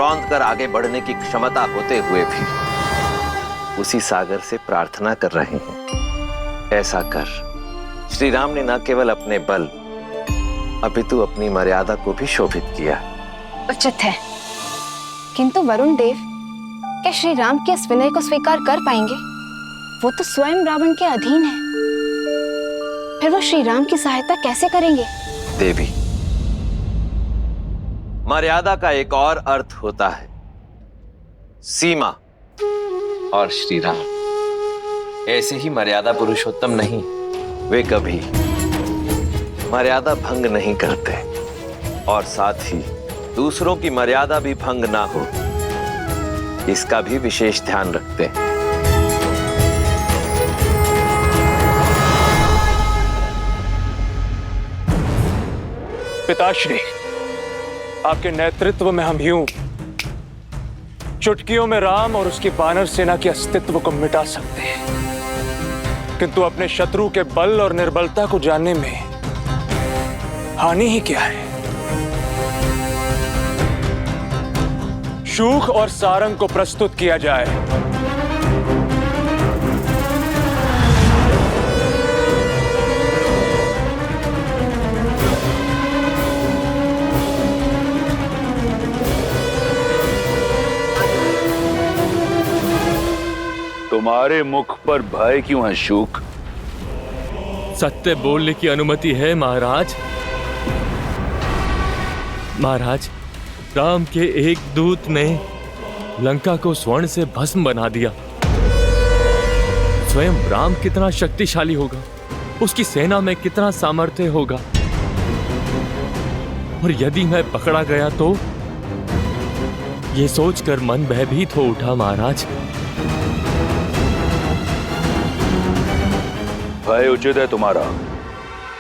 रौंद कर आगे बढ़ने की क्षमता होते हुए भी उसी सागर से प्रार्थना कर रहे हैं, ऐसा कर। श्री राम ने न केवल अपने बल अपितु अपनी मर्यादा को भी शोभित किया। उचित है, किंतु वरुण देव, क्या श्री राम के इस विनय को स्वीकार कर पाएंगे? वो तो स्वयं रावण के अधीन है, फिर वो श्री राम की सहायता कैसे करेंगे? देवी, मर्यादा का एक और अर्थ होता है सीमा, और श्री राम ऐसे ही मर्यादा पुरुषोत्तम नहीं। वे कभी मर्यादा भंग नहीं करते और साथ ही दूसरों की मर्यादा भी भंग ना हो, इसका भी विशेष ध्यान रखते हैं। पिताश्री, आपके नेतृत्व में हम यूं चुटकियों में राम और उसकी वानर सेना के अस्तित्व को मिटा सकते हैं, किंतु अपने शत्रु के बल और निर्बलता को जानने में हानि ही क्या है? शूख और सारंग को प्रस्तुत किया जाए। तुम्हारे मुख पर भय क्यों है शूक? सत्य बोलने की अनुमति है महाराज। महाराज, राम के एक दूत ने लंका को स्वर्ण से भस्म बना दिया। स्वयं राम कितना शक्तिशाली होगा, उसकी सेना में कितना सामर्थ्य होगा, और यदि मैं पकड़ा गया तो ये सोचकर मन भयभीत हो उठा महाराज। भय उचित है तुम्हारा।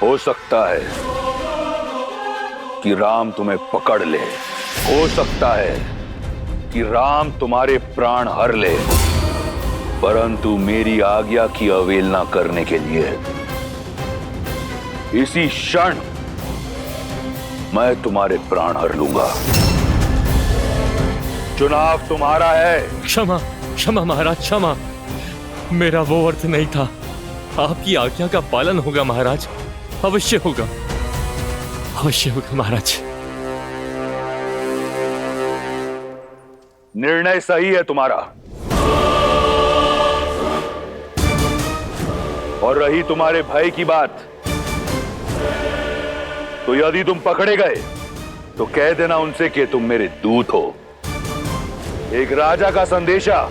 हो सकता है कि राम तुम्हें पकड़ ले, हो सकता है कि राम तुम्हारे प्राण हर ले, परंतु मेरी आज्ञा की अवहेलना करने के लिए इसी क्षण मैं तुम्हारे प्राण हर लूंगा। चुनाव तुम्हारा है। क्षमा क्षमा महाराज, क्षमा। मेरा वो अर्थ नहीं था। आपकी आज्ञा का पालन होगा महाराज, अवश्य होगा, अवश्य होगा महाराज। निर्णय सही है तुम्हारा। और रही तुम्हारे भय की बात, तो यदि तुम पकड़े गए तो कह देना उनसे कि तुम मेरे दूत हो। एक राजा का संदेशा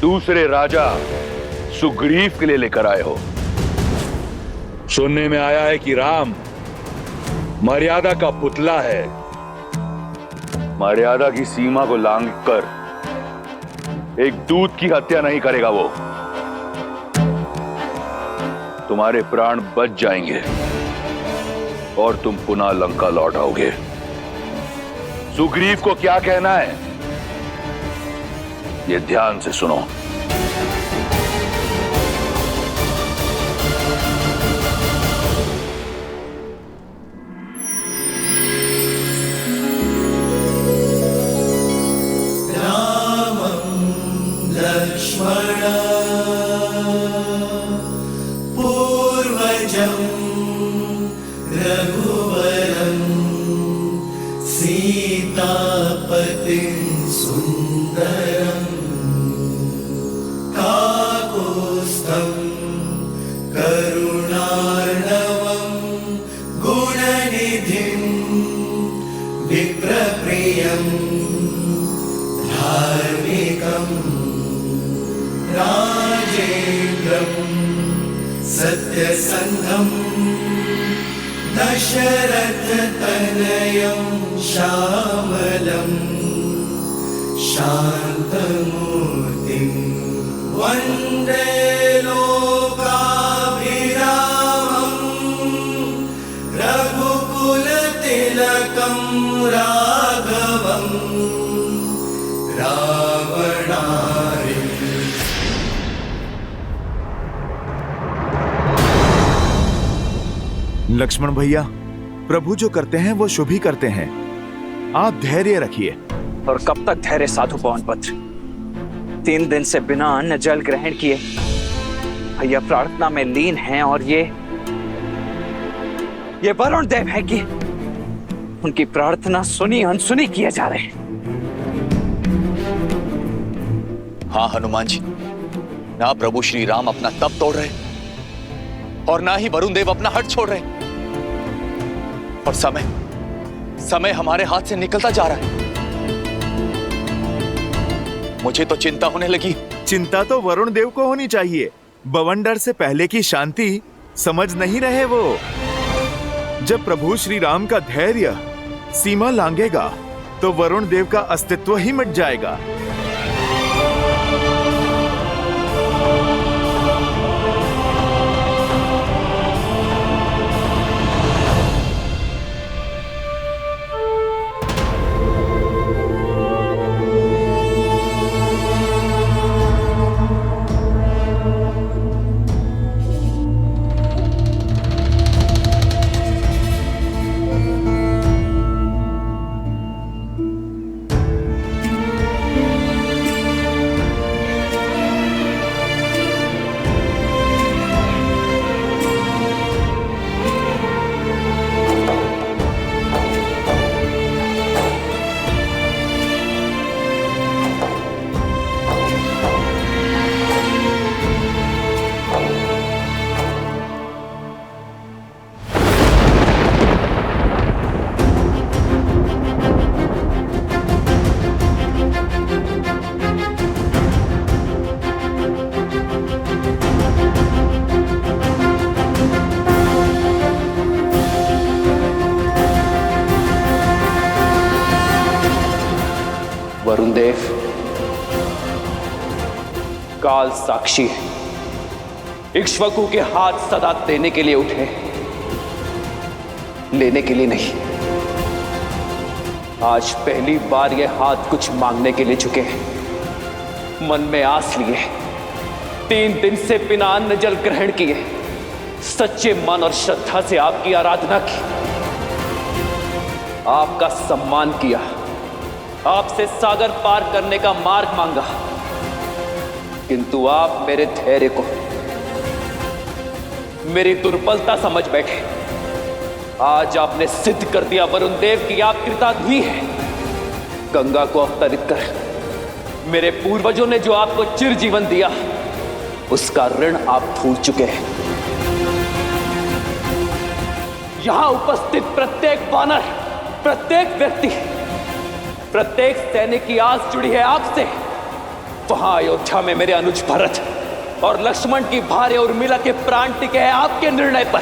दूसरे राजा सुग्रीव के लिए लेकर आए हो। सुनने में आया है कि राम मर्यादा का पुतला है। मर्यादा की सीमा को लांघकर एक दूत की हत्या नहीं करेगा वो। तुम्हारे प्राण बच जाएंगे और तुम पुनः लंका लौट आओगे। सुग्रीव को क्या कहना है, ये ध्यान से सुनो। रघुवरं सीतापतिं सुन्दरं काकुत्स्थं करुणार्णवं गुणनिधिं विप्रप्रियं धार्मिकं राजेन्द्रं सत्यसन्धं दशरथतनयं श्यामलं शान्तमूर्तिं वन्दे लोकाभिरामं रघुकुलतिलकं राघवं रावणारि। लक्ष्मण भैया, प्रभु जो करते हैं वो शुभ ही करते हैं। आप धैर्य रखिए, और कब तक धैर्य साधु पवनपुत्र? 3 दिन से बिना अन्न जल ग्रहण किए भैया प्रार्थना में लीन हैं, और ये वरुण देव है कि उनकी प्रार्थना सुनी अनसुनी किए जा रहे हैं। हाँ हनुमान जी, ना प्रभु श्री राम अपना तप तोड़ रहे और ना ही वरुण देव अपना हट छोड़ रहे, और समय हमारे हाथ से निकलता जा रहा है। मुझे तो चिंता होने लगी। चिंता तो वरुण देव को होनी चाहिए। बवंडर से पहले की शांति समझ नहीं रहे वो। जब प्रभु श्री राम का धैर्य सीमा लांघेगा तो वरुण देव का अस्तित्व ही मिट जाएगा। वरुण देव काल साक्षी है, इक्ष्वाकु के हाथ सदा देने के लिए उठे, लेने के लिए नहीं। आज पहली बार ये हाथ कुछ मांगने के लिए झुके हैं। मन में आस लिए, 3 दिन से बिना अन्न जल ग्रहण किए, सच्चे मन और श्रद्धा से आपकी आराधना की, आपका सम्मान किया, आपसे सागर पार करने का मार्ग मांगा, किंतु आप मेरे धैर्य को मेरी दुर्बलता समझ बैठे। आज आपने सिद्ध कर दिया वरुण देव कि आप कृतार्थी हैं। गंगा को अवतरित कर मेरे पूर्वजों ने जो आपको चिर जीवन दिया, उसका ऋण आप भूल चुके हैं। यहां उपस्थित प्रत्येक वानर, प्रत्येक व्यक्ति, प्रत्येक सैनिक की आस जुड़ी है आपसे। वहां अयोध्या में मेरे अनुज भरत और लक्ष्मण की भार्य उर्मिला के प्राण टिके हैं आपके निर्णय पर।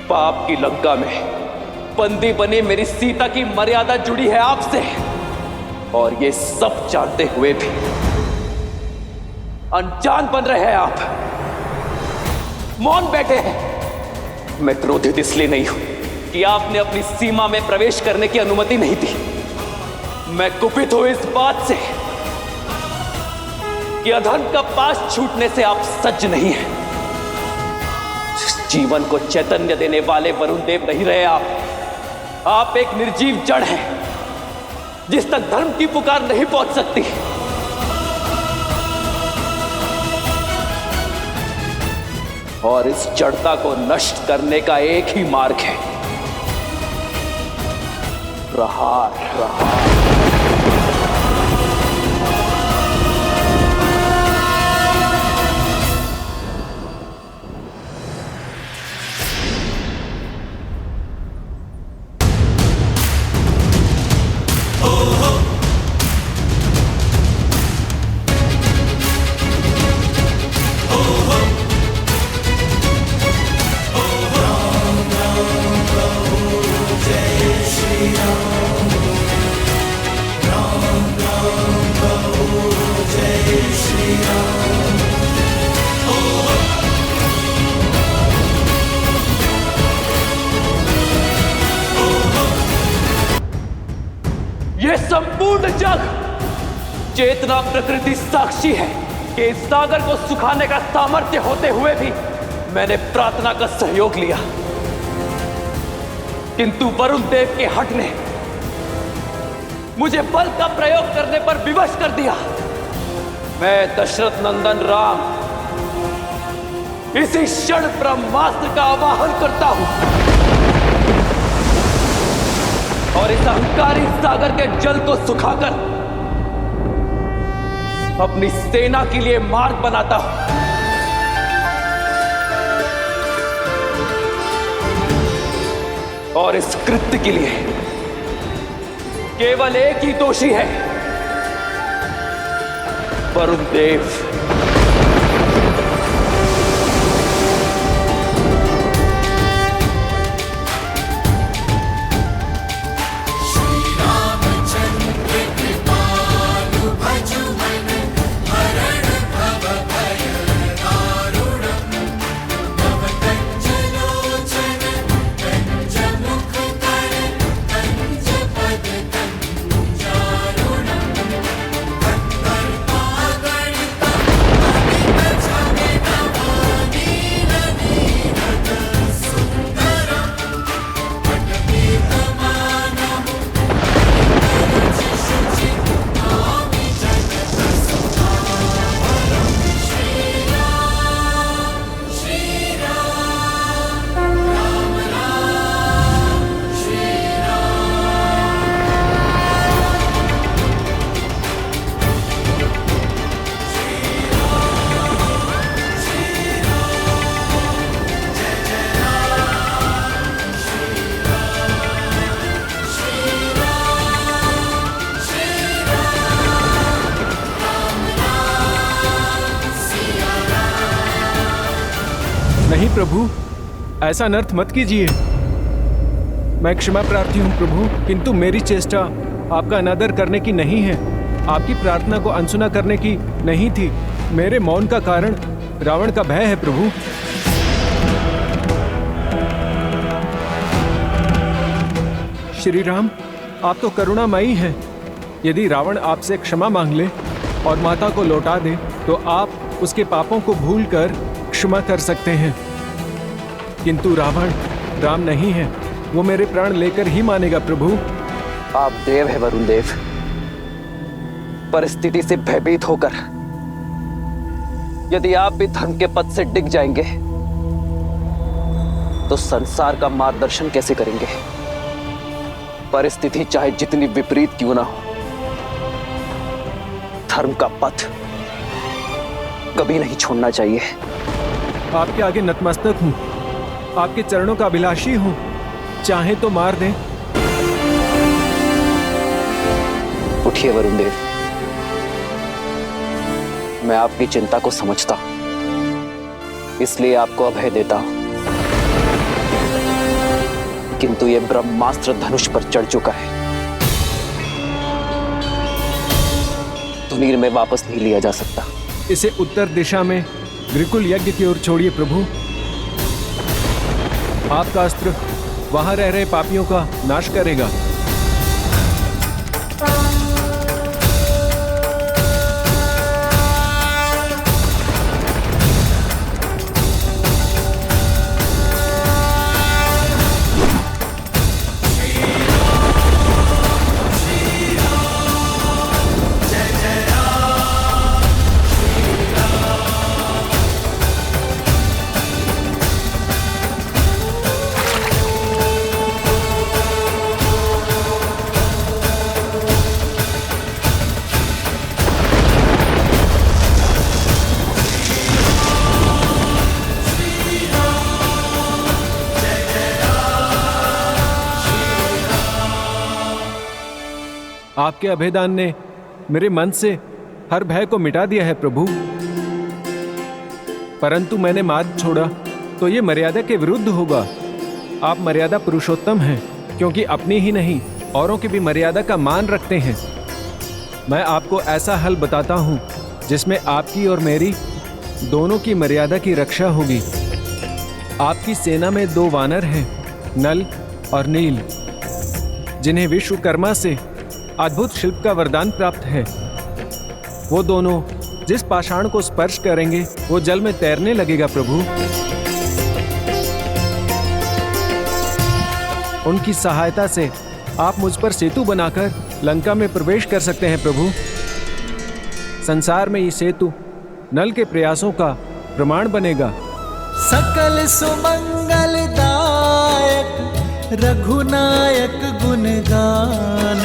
पाप की लंका में बंदी बनी मेरी सीता की मर्यादा जुड़ी है आपसे, और ये सब जानते हुए भी अनजान बन रहे हैं आप, मौन बैठे हैं। मैं क्रोधित इसलिए नहीं हूं कि आपने अपनी सीमा में प्रवेश करने की अनुमति नहीं दी। मैं कुपित हूं इस बात से कि अधर्म का पास छूटने से आप सज्ज नहीं हैं। जीवन को चैतन्य देने वाले वरुण देव नहीं रहे आप एक निर्जीव जड़ हैं, जिस तक धर्म की पुकार नहीं पहुंच सकती। और इस जड़ता को नष्ट करने का एक ही मार्ग है, प्रहार। ये संपूर्ण जग चेतना प्रकृति साक्षी है कि इस सागर को सुखाने का सामर्थ्य होते हुए भी मैंने प्रार्थना का सहयोग लिया। किंतु वरुण देव के हट ने मुझे बल का प्रयोग करने पर विवश कर दिया। मैं दशरथ नंदन राम इसी क्षण ब्रह्मास्त्र का आवाहन करता हूं और इस अहंकारी सागर के जल को सुखाकर अपनी सेना के लिए मार्ग बनाता हूं। और इस कृत्य के लिए केवल एक ही दोषी है, वरुण देव। नहीं प्रभु, ऐसा अनर्थ मत कीजिए। मैं क्षमा प्रार्थी हूँ प्रभु, किंतु मेरी चेष्टा आपका अनादर करने की नहीं है, आपकी प्रार्थना को अनसुना करने की नहीं थी। मेरे मौन का कारण रावण का भय है प्रभु। श्री राम, आप तो करुणामयी हैं। यदि रावण आपसे क्षमा मांग ले और माता को लौटा दे तो आप उसके पापों को भूलकर क्षमा कर सकते हैं, किंतु रावण राम नहीं है, वो मेरे प्राण लेकर ही मानेगा प्रभु। आप देव है वरुण देव, परिस्थिति से भयभीत होकर यदि आप भी धर्म के पथ से डिग जाएंगे तो संसार का मार्गदर्शन कैसे करेंगे? परिस्थिति चाहे जितनी विपरीत क्यों ना हो, धर्म का पथ कभी नहीं छोड़ना चाहिए। आपके आगे नतमस्तक हूँ, आपके चरणों का अभिलाषी हूँ, चाहे तो मार दें। उठिए वरुण देव, मैं आपकी चिंता को समझता हूं, इसलिए आपको अभय देता हूं, किंतु यह ब्रह्मास्त्र धनुष पर चढ़ चुका है, तुनीर में वापस नहीं लिया जा सकता। इसे उत्तर दिशा में ग्रिकुल यज्ञ की ओर छोड़िए प्रभु। आपका अस्त्र वहां रह रहे पापियों का नाश करेगा। आपके अभेदान ने मेरे मन से हर भय को मिटा दिया है प्रभु, परंतु मैंने मार्ग छोड़ा तो ये मर्यादा के विरुद्ध होगा। आप मर्यादा पुरुषोत्तम हैं, क्योंकि अपनी ही नहीं औरों की भी मर्यादा का मान रखते हैं। मैं आपको ऐसा हल बताता हूँ जिसमें आपकी और मेरी दोनों की मर्यादा की रक्षा होगी। आपकी सेना में 2 वानर हैं, नल और नील, जिन्हें विश्वकर्मा से अद्भुत शिल्प का वरदान प्राप्त है। वो दोनों जिस पाषाण को स्पर्श करेंगे वो जल में तैरने लगेगा प्रभु। उनकी सहायता से आप मुझ पर सेतु बनाकर लंका में प्रवेश कर सकते हैं प्रभु। संसार में ये सेतु नल के प्रयासों का प्रमाण बनेगा। सकल सुमंगलदायक रघुनायक गुणगान,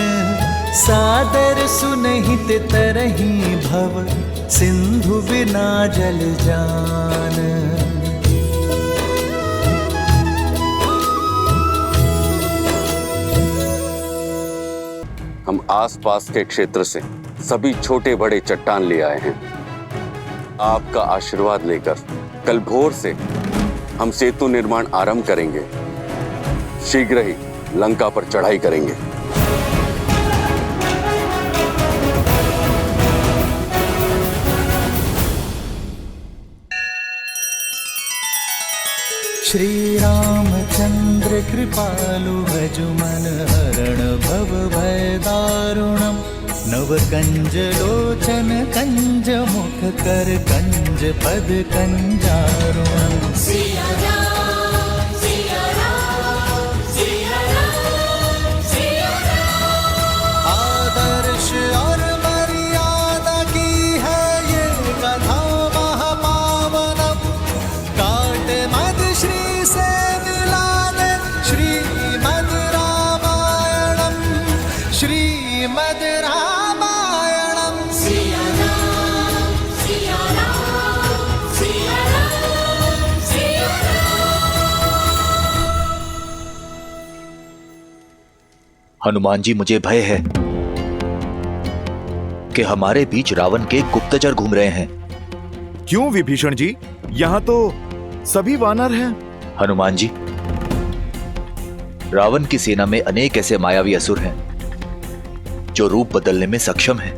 सादर सुनहित तरहि भव सिंधु बिना जल जान। हम आसपास के क्षेत्र से सभी छोटे बड़े चट्टान ले आए हैं। आपका आशीर्वाद लेकर कल भोर से हम सेतु निर्माण आरंभ करेंगे। शीघ्र ही लंका पर चढ़ाई करेंगे। श्री रामचंद्र कृपालु भजु मन हरण भव भय दारुणम, नव कंज लोचन कंज मुख कर कंज पद कंजारुणम। आदर्श और मर्यादा की है ये कथा महापावनम, काट मद श्री से मिला दे श्रीमद् रामायणम, श्रीमद् रामायणम। सिया राम, सिया राम, सिया राम, सिया हनुमान जी, मुझे भय है कि हमारे बीच रावण के गुप्तचर घूम रहे हैं। क्यों विभीषण जी? यहाँ तो सभी वानर हैं। हनुमान जी, रावण की सेना में अनेक ऐसे मायावी असुर हैं जो रूप बदलने में सक्षम हैं।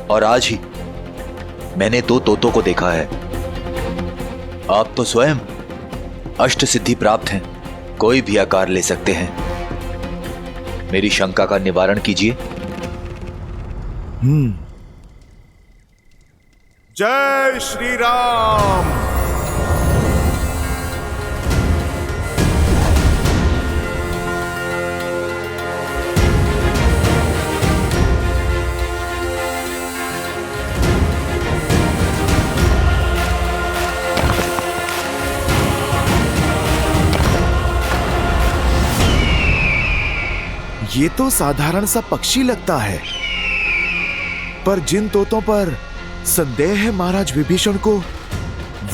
और आज ही मैंने 2 तोतों को देखा है। आप तो स्वयं अष्ट सिद्धि प्राप्त हैं, कोई भी आकार ले सकते हैं। मेरी शंका का निवारण कीजिए। जय श्री राम। ये तो साधारण सा पक्षी लगता है, पर जिन तोतों पर संदेह है महाराज विभीषण को,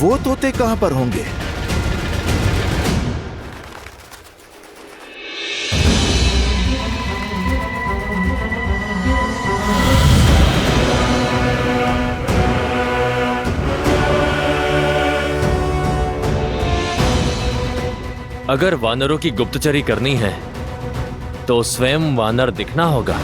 वो तोते कहां पर होंगे? अगर वानरों की गुप्तचरी करनी है तो स्वयं वानर दिखना होगा।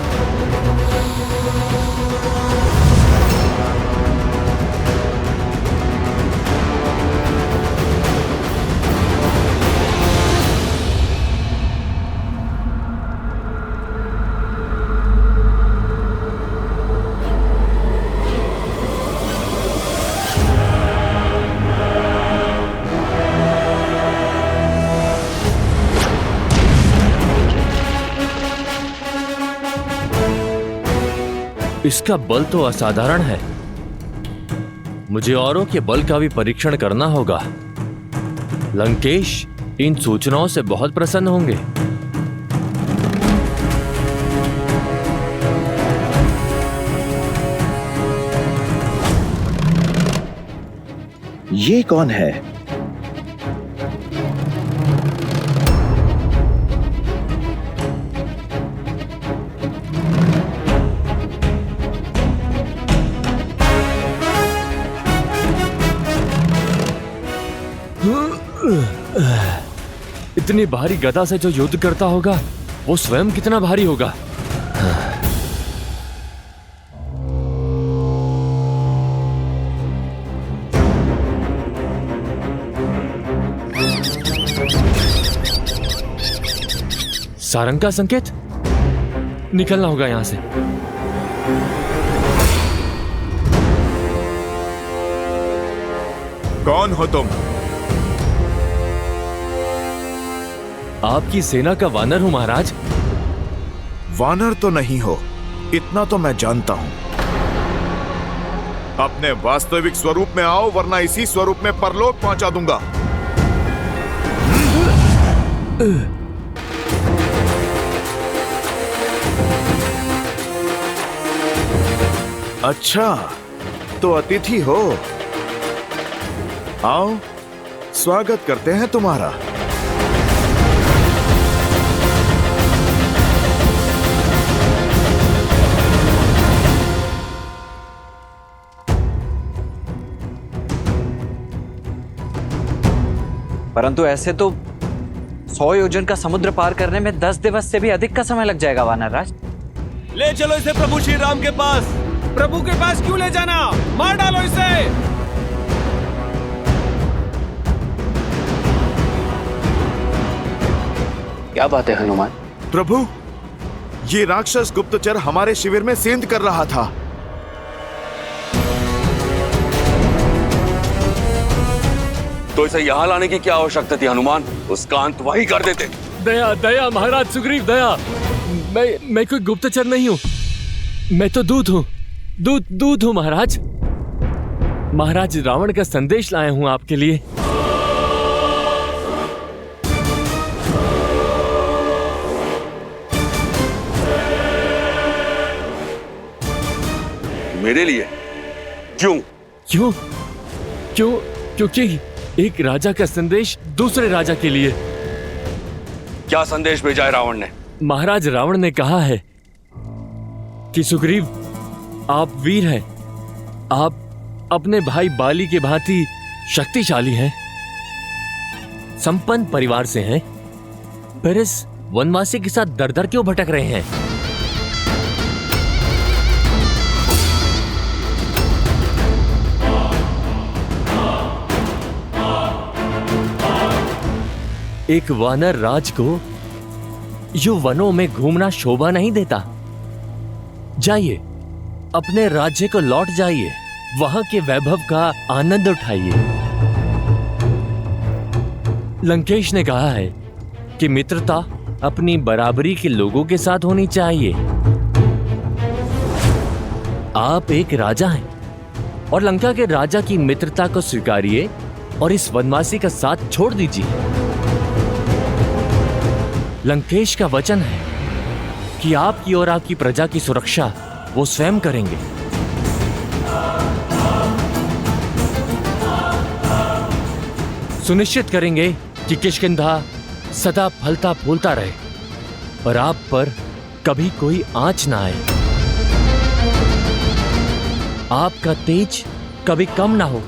इसका बल तो असाधारण है। मुझे औरों के बल का भी परीक्षण करना होगा। लंकेश इन सूचनाओं से बहुत प्रसन्न होंगे। ये कौन है? इतनी भारी गदा से जो युद्ध करता होगा, वो स्वयं कितना भारी होगा। सारंग का संकेत, निकलना होगा यहां से। कौन हो तुम? आपकी सेना का वानर हूं महाराज। वानर तो नहीं हो, इतना तो मैं जानता हूं। अपने वास्तविक स्वरूप में आओ, वरना इसी स्वरूप में परलोक पहुंचा दूंगा। अच्छा, तो अतिथि हो। आओ, स्वागत करते हैं तुम्हारा। परंतु ऐसे तो 100 योजन का समुद्र पार करने में 10 दिवस से भी अधिक का समय लग जाएगा वानर राज। ले चलो इसे प्रभु श्री राम के पास। प्रभु के पास क्यों ले जाना, मार डालो इसे। क्या बात है हनुमान? प्रभु, ये राक्षस गुप्तचर हमारे शिविर में सेंध कर रहा था। तो इसे यहाँ लाने की क्या आवश्यकता थी हनुमान? उसका अंत वही कर देते। दया दया महाराज सुग्रीव, दया। मैं कोई गुप्तचर नहीं हूँ, मैं तो दूत हूँ। दूत हूँ महाराज। महाराज रावण का संदेश लाया हूँ आपके लिए। मेरे लिए? क्यों? क्योंकि एक राजा का संदेश दूसरे राजा के लिए। क्या संदेश भेजा है रावण ने? महाराज रावण ने कहा है कि सुग्रीव, आप वीर हैं, आप अपने भाई बाली के भांति शक्तिशाली हैं, संपन्न परिवार से हैं, फिर इस वनवासी के साथ दर दर क्यों भटक रहे हैं? एक वानर राज को यो वनों में घूमना शोभा नहीं देता। जाइए, अपने राज्य को लौट जाइए, वहां के वैभव का आनंद उठाइए। लंकेश ने कहा है कि मित्रता अपनी बराबरी के लोगों के साथ होनी चाहिए। आप एक राजा हैं और लंका के राजा की मित्रता को स्वीकारिए और इस वनवासी का साथ छोड़ दीजिए। लंकेश का वचन है कि आपकी और आपकी प्रजा की सुरक्षा वो स्वयं करेंगे। सुनिश्चित करेंगे कि किष्किंधा सदा फलता फूलता रहे और आप पर कभी कोई आंच ना आए। आपका तेज कभी कम ना हो।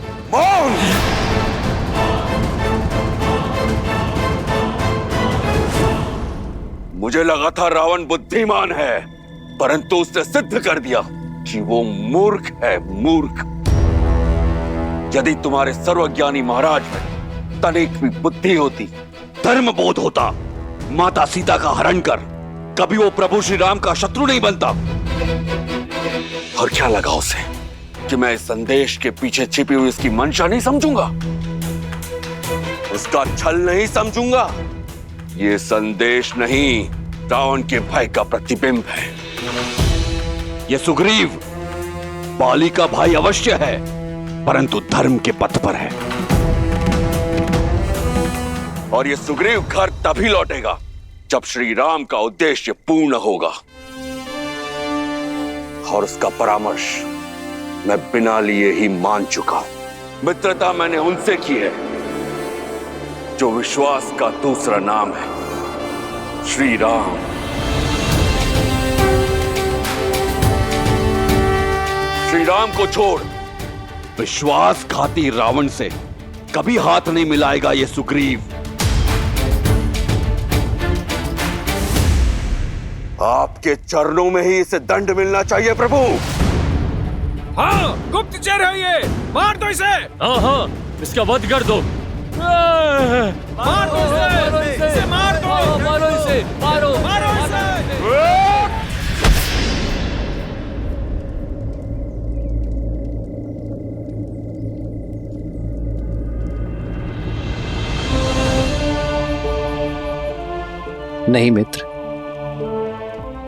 मुझे लगा था रावण बुद्धिमान है, परंतु उसने सिद्ध कर दिया कि वो मूर्ख है, मूर्ख। यदि तुम्हारे सर्वज्ञानी महाराज में तनिक भी बुद्धि होती, धर्म बोध होता, माता सीता का हरण कर कभी वो प्रभु श्री राम का शत्रु नहीं बनता। और क्या लगा उसे कि मैं इस संदेश के पीछे छिपी हुई इसकी मंशा नहीं समझूंगा, उसका छल नहीं समझूंगा। ये संदेश नहीं, रावण के भय का प्रतिबिंब है। ये सुग्रीव बाली का भाई अवश्य है, परंतु धर्म के पथ पर है। और ये सुग्रीव घर तभी लौटेगा जब श्री राम का उद्देश्य पूर्ण होगा। और उसका परामर्श मैं बिना लिए ही मान चुका हूं। मित्रता मैंने उनसे की है जो विश्वास का दूसरा नाम है, श्री राम। श्री राम को छोड़ विश्वासघाती रावण से कभी हाथ नहीं मिलाएगा ये सुग्रीव। आपके चरणों में ही इसे दंड मिलना चाहिए प्रभु। हाँ, गुप्तचर है ये, मार दो इसे। हाँ, इसका वध कर दो। मार दो इसे, मार दो, मारो इसे, मारो इसे। नहीं मित्र,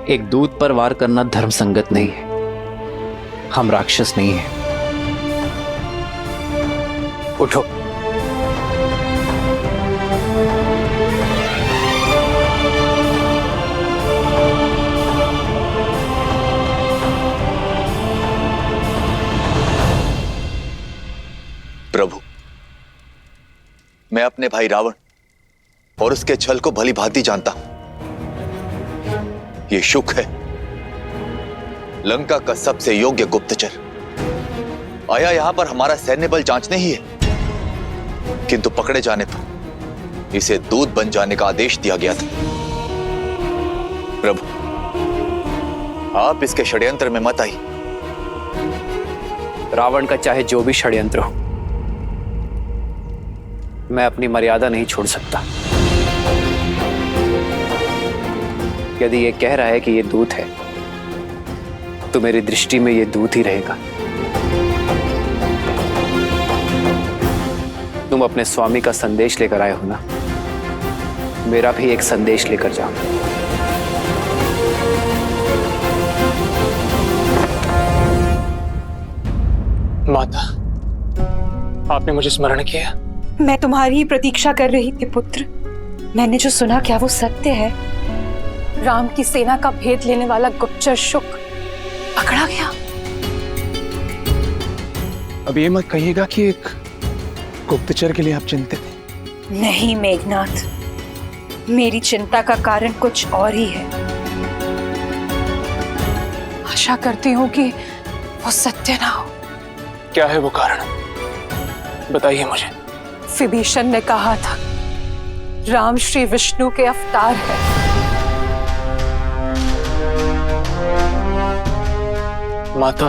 एक दूत पर वार करना धर्म संगत नहीं है। हम राक्षस नहीं हैं। उठो। प्रभु, मैं अपने भाई रावण और उसके छल को भली भांति जानता हूं। ये शुक है, लंका का सबसे योग्य गुप्तचर। आया यहां पर हमारा सैन्य बल जांचने ही है, किंतु पकड़े जाने पर इसे दूत बन जाने का आदेश दिया गया था। प्रभु, आप इसके षड्यंत्र में मत आइए। रावण का चाहे जो भी षड्यंत्र हो, मैं अपनी मर्यादा नहीं छोड़ सकता। यदि ये कह रहा है कि ये दूत है, तो मेरी दृष्टि में ये दूत ही रहेगा। तुम अपने स्वामी का संदेश लेकर आए हो ना, मेरा भी एक संदेश लेकर जाओ। माता, आपने मुझे स्मरण किया। मैं तुम्हारी ही प्रतीक्षा कर रही थी पुत्र। मैंने जो सुना, क्या वो सत्य है? राम की सेना का भेद लेने वाला गुप्तचर शुक पकड़ा गया। अब ये मत कहिएगा कि एक गुप्तचर के लिए आप चिंतित हैं। नहीं मेघनाथ, मेरी चिंता का कारण कुछ और ही है। आशा करती हूँ कि वो सत्य ना हो। क्या है वो कारण, बताइए मुझे। विभीषण ने कहा था राम श्री विष्णु के अवतार है। माता,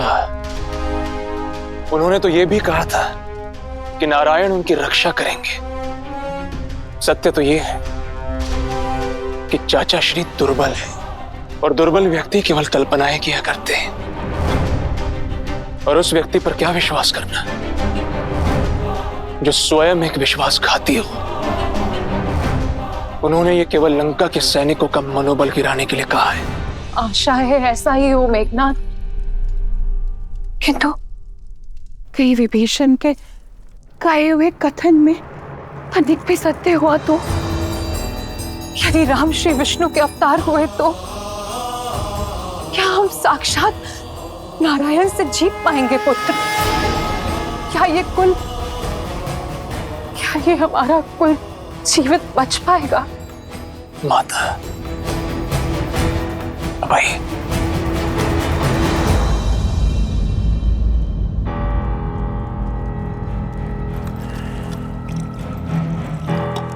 उन्होंने तो ये भी कहा था कि नारायण उनकी रक्षा करेंगे। सत्य तो ये है कि चाचा श्री दुर्बल है, और दुर्बल व्यक्ति केवल कल्पनाएं किया करते हैं। और उस व्यक्ति पर क्या विश्वास करना जो स्वयं एक विश्वासघाती हो। उन्होंने ये केवल लंका के सैनिकों का मनोबल गिराने के लिए कहा है। आशा है ऐसा ही हो मेघनाथ, किंतु कहीं विभीषण के कहे हुए कथन में अधिक भी सत्य हुआ तो? यदि राम श्री विष्णु के अवतार हुए तो क्या हम साक्षात नारायण से जीत पाएंगे पुत्र? क्या ये हमारा कुल जीवित बच पाएगा? माता, अब आइए।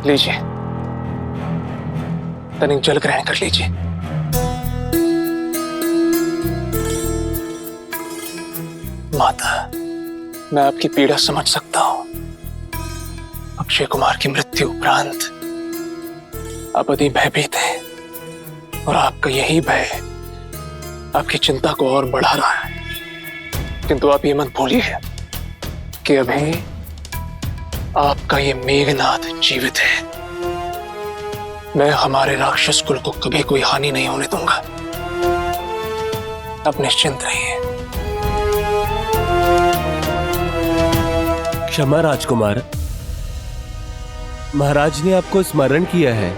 लीजिए, तनिक जल ग्रहण कर लीजिए। माता, मैं आपकी पीड़ा समझ सकता हूं। अक्षय कुमार की मृत्यु उपरांत आप अति भयभीत हैं, और आपका यही भय आपकी चिंता को और बढ़ा रहा है। किंतु आप ये मत भूलिए कि अभी आपका ये मेघनाथ जीवित है। मैं हमारे राक्षस कुल को कभी कोई हानि नहीं होने दूंगा। आप निश्चिंत रहिए। क्षमा राजकुमार, महाराज ने आपको स्मरण किया है।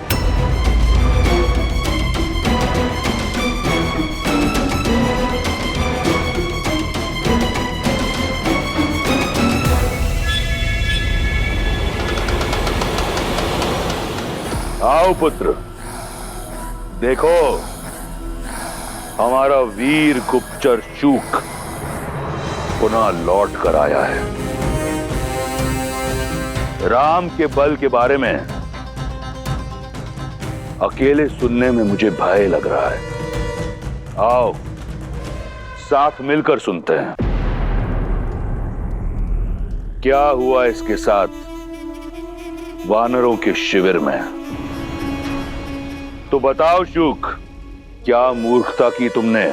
आओ पुत्र, देखो हमारा वीर गुप्तचर शूक पुनः लौट कर आया है। राम के बल के बारे में अकेले सुनने में मुझे भय लग रहा है। आओ साथ मिलकर सुनते हैं क्या हुआ इसके साथ वानरों के शिविर में। तो बताओ शूक, क्या मूर्खता की तुमने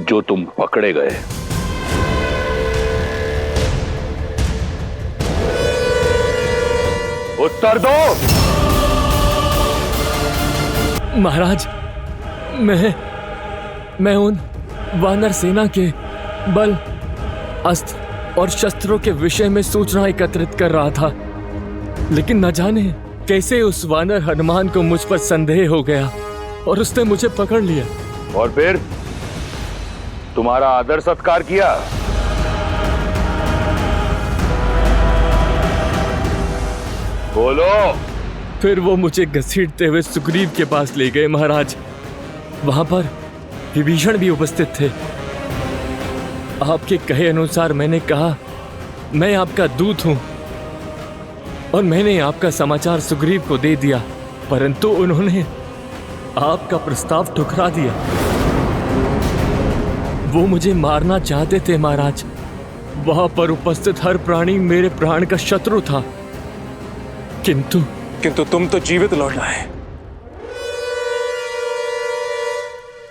जो तुम पकड़े गए? उत्तर दो। महाराज, मैं उन वानर सेना के बल, अस्त्र और शस्त्रों के विषय में सूचना एकत्रित कर रहा था, लेकिन न जाने कैसे उस वानर हनुमान को मुझ पर संदेह हो गया और उसने मुझे पकड़ लिया। और फिर तुम्हारा आदर सत्कार किया? बोलो। फिर वो मुझे घसीटते हुए सुग्रीव के पास ले गए महाराज। वहां पर विभीषण भी उपस्थित थे। आपके कहे अनुसार मैंने कहा, मैं आपका दूत हूं और मैंने आपका समाचार सुग्रीव को दे दिया, परंतु उन्होंने आपका प्रस्ताव ठुकरा दिया। वो मुझे मारना चाहते थे महाराज। वहां पर उपस्थित हर प्राणी मेरे प्राण का शत्रु था, किंतु तुम तो जीवित लौट आए।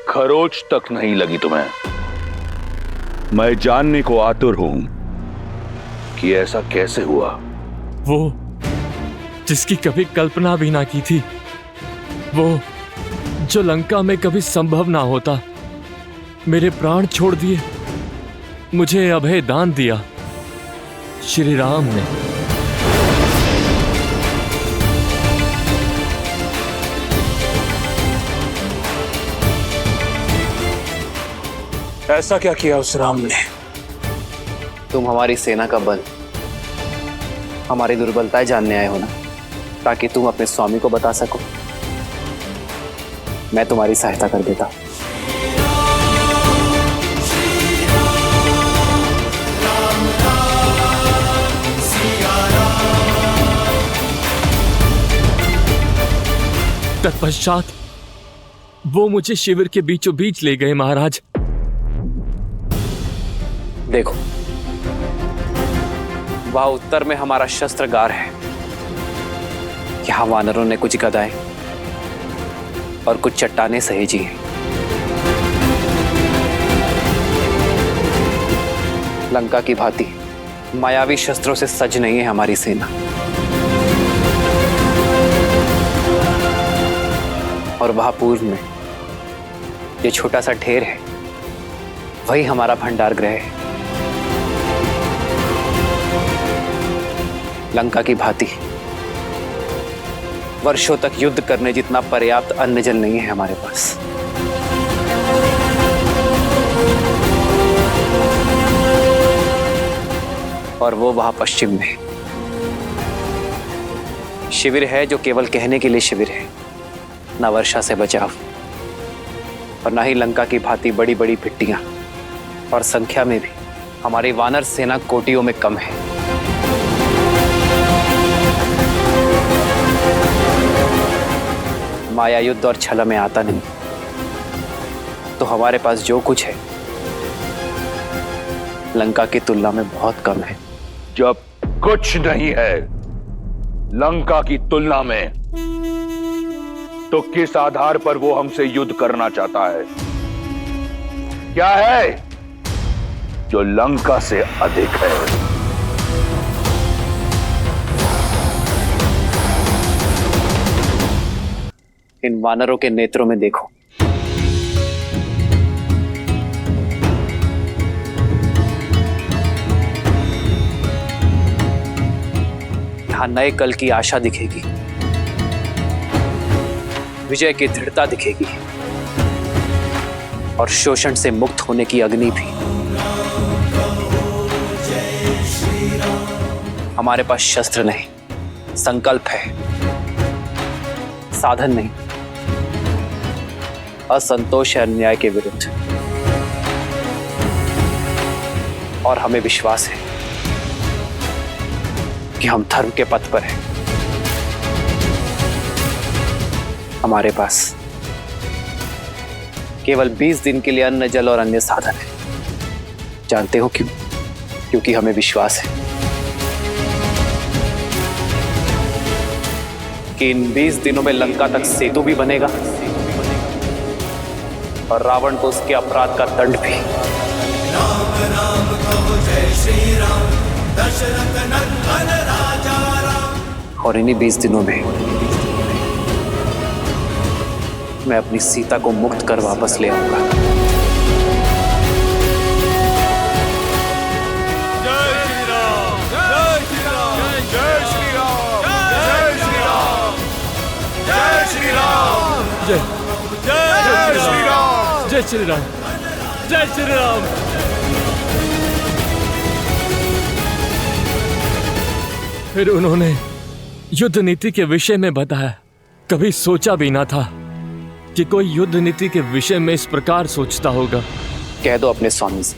खरोच तक नहीं लगी तुम्हें। मैं जानने को आतुर हूं कि ऐसा कैसे हुआ। वो जिसकी कभी कल्पना भी ना की थी, वो जो लंका में कभी संभव ना होता, मेरे प्राण छोड़ दिए, मुझे अभय दान दिया श्री राम ने। ऐसा क्या किया उस राम ने? तुम हमारी सेना का बल, हमारी दुर्बलताएं जानने आए हो ना, ताकि तुम अपने स्वामी को बता सको। मैं तुम्हारी सहायता कर देता। तत्पश्चात वो मुझे शिविर के बीचों बीच ले गए महाराज। देखो, वहां उत्तर में हमारा शस्त्रगार है। यहां वानरों ने कुछ गदाएं और कुछ चट्टानें सहेजी हैं। लंका की भांति मायावी शस्त्रों से सज नहीं है हमारी सेना। और वहां पूर्व में ये छोटा सा ढेर है, वही हमारा भंडार गृह है। लंका की भांति वर्षों तक युद्ध करने जितना पर्याप्त अन्न जल नहीं है हमारे पास। और वो वहां पश्चिम में शिविर है, जो केवल कहने के लिए शिविर है, ना वर्षा से बचाव और ना ही लंका की भांति बड़ी बड़ी भिट्टियां, और संख्या में भी हमारी वानर सेना कोटियों में कम है। माया युद्ध और छल में आता नहीं, तो हमारे पास जो कुछ है लंका की तुलना में बहुत कम है। जब कुछ नहीं है लंका की तुलना में, तो किस आधार पर वो हमसे युद्ध करना चाहता है? क्या है जो लंका से अधिक है? इन वानरों के नेत्रों में देखो। यहां नए कल की आशा दिखेगी, विजय की दृढ़ता दिखेगी और शोषण से मुक्त होने की अग्नि भी। हमारे पास शस्त्र नहीं, संकल्प है, साधन नहीं, असंतोष है अन्याय के विरुद्ध। और हमें विश्वास है कि हम धर्म के पथ पर हैं। हमारे पास केवल 20 दिन के लिए अन्न, जल और अन्य साधन है। जानते हो क्यों? क्योंकि हमें विश्वास है कि इन 20 दिनों में लंका तक सेतु भी बनेगा और रावण को उसके अपराध का दंड भी। राम राम कहो जय श्री राम, दशरथ नंदन राजा राम। और इन्हीं 20 दिनों में मैं अपनी सीता को मुक्त कर वापस ले आऊंगा। जय श्री राम, जय श्री राम, जय श्री राम। फिर उन्होंने युद्ध नीति के विषय में बताया। कभी सोचा भी ना था कि कोई युद्ध नीति के विषय में इस प्रकार सोचता होगा। कह दो अपने स्वामी से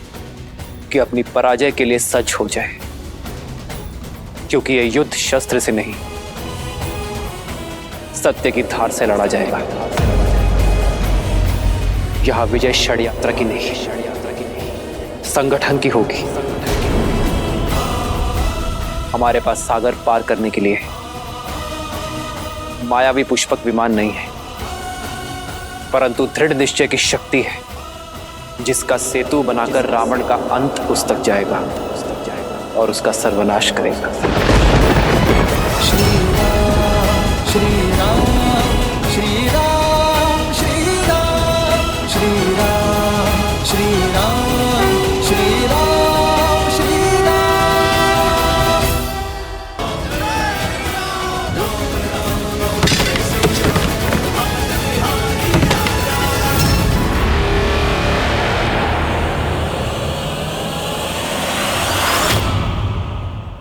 कि अपनी पराजय के लिए सच हो जाए, क्योंकि यह युद्ध शस्त्र से नहीं, सत्य की धार से लड़ा जाएगा। यह विजय षड्यंत्र की नहीं, संगठन की होगी। हमारे पास सागर पार करने के लिए मायावी पुष्पक विमान नहीं है, परंतु दृढ़ निश्चय की शक्ति है, जिसका सेतु बनाकर रावण का अंत उस तक जाएगा और उसका सर्वनाश करेगा। श्री राम श्री राम श्री राम श्री राम श्री राम श्री राम श्री राम श्री राम।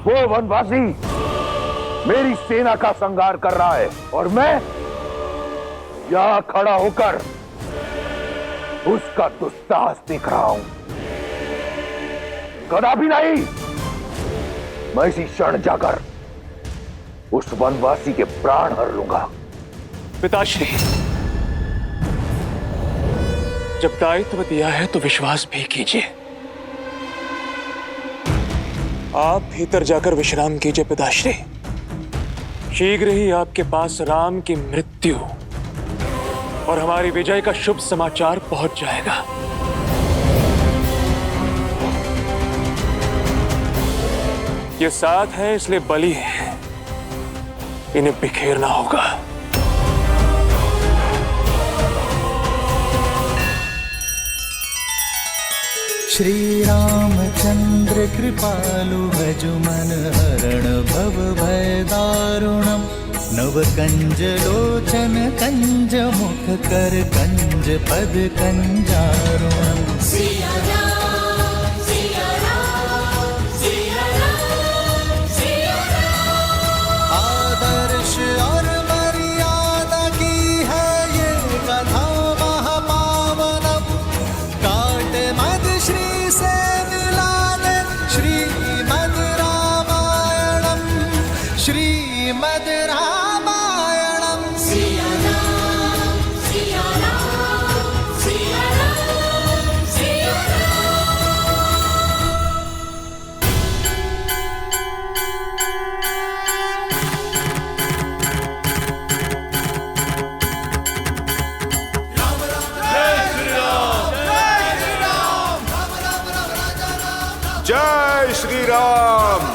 वो वनवासी मेरी सेना का संहार कर रहा है और मैं यहां खड़ा होकर उसका दुस्साहस देख रहा हूं। कदापि नहीं, मैं इसी क्षण जाकर उस वनवासी के प्राण हर लूंगा। पिताश्री, जब दायित्व दिया है तो विश्वास भी कीजिए। आप भीतर जाकर विश्राम कीजिए पिताश्री। शीघ्र ही आपके पास राम की मृत्यु और हमारी विजय का शुभ समाचार पहुंच जाएगा। ये साथ है इसलिए बलि है, इन्हें बिखेरना होगा। श्री रामचंद्र कृपालु भजु मन हरण भव भय दारुणम नव कंज लोचन कंज मुख कर कंज पद कंजारुणम। सिया राम सिया राम सिया राम सिया राम। आदर्श और मर्यादा की है ये कथा महापावनम। काट मद श्री से मिलाने श्रीमद् रामायणम श्रीमद् रामायणम। सिया राम सिया राम सिया राम सिया जय श्री राम।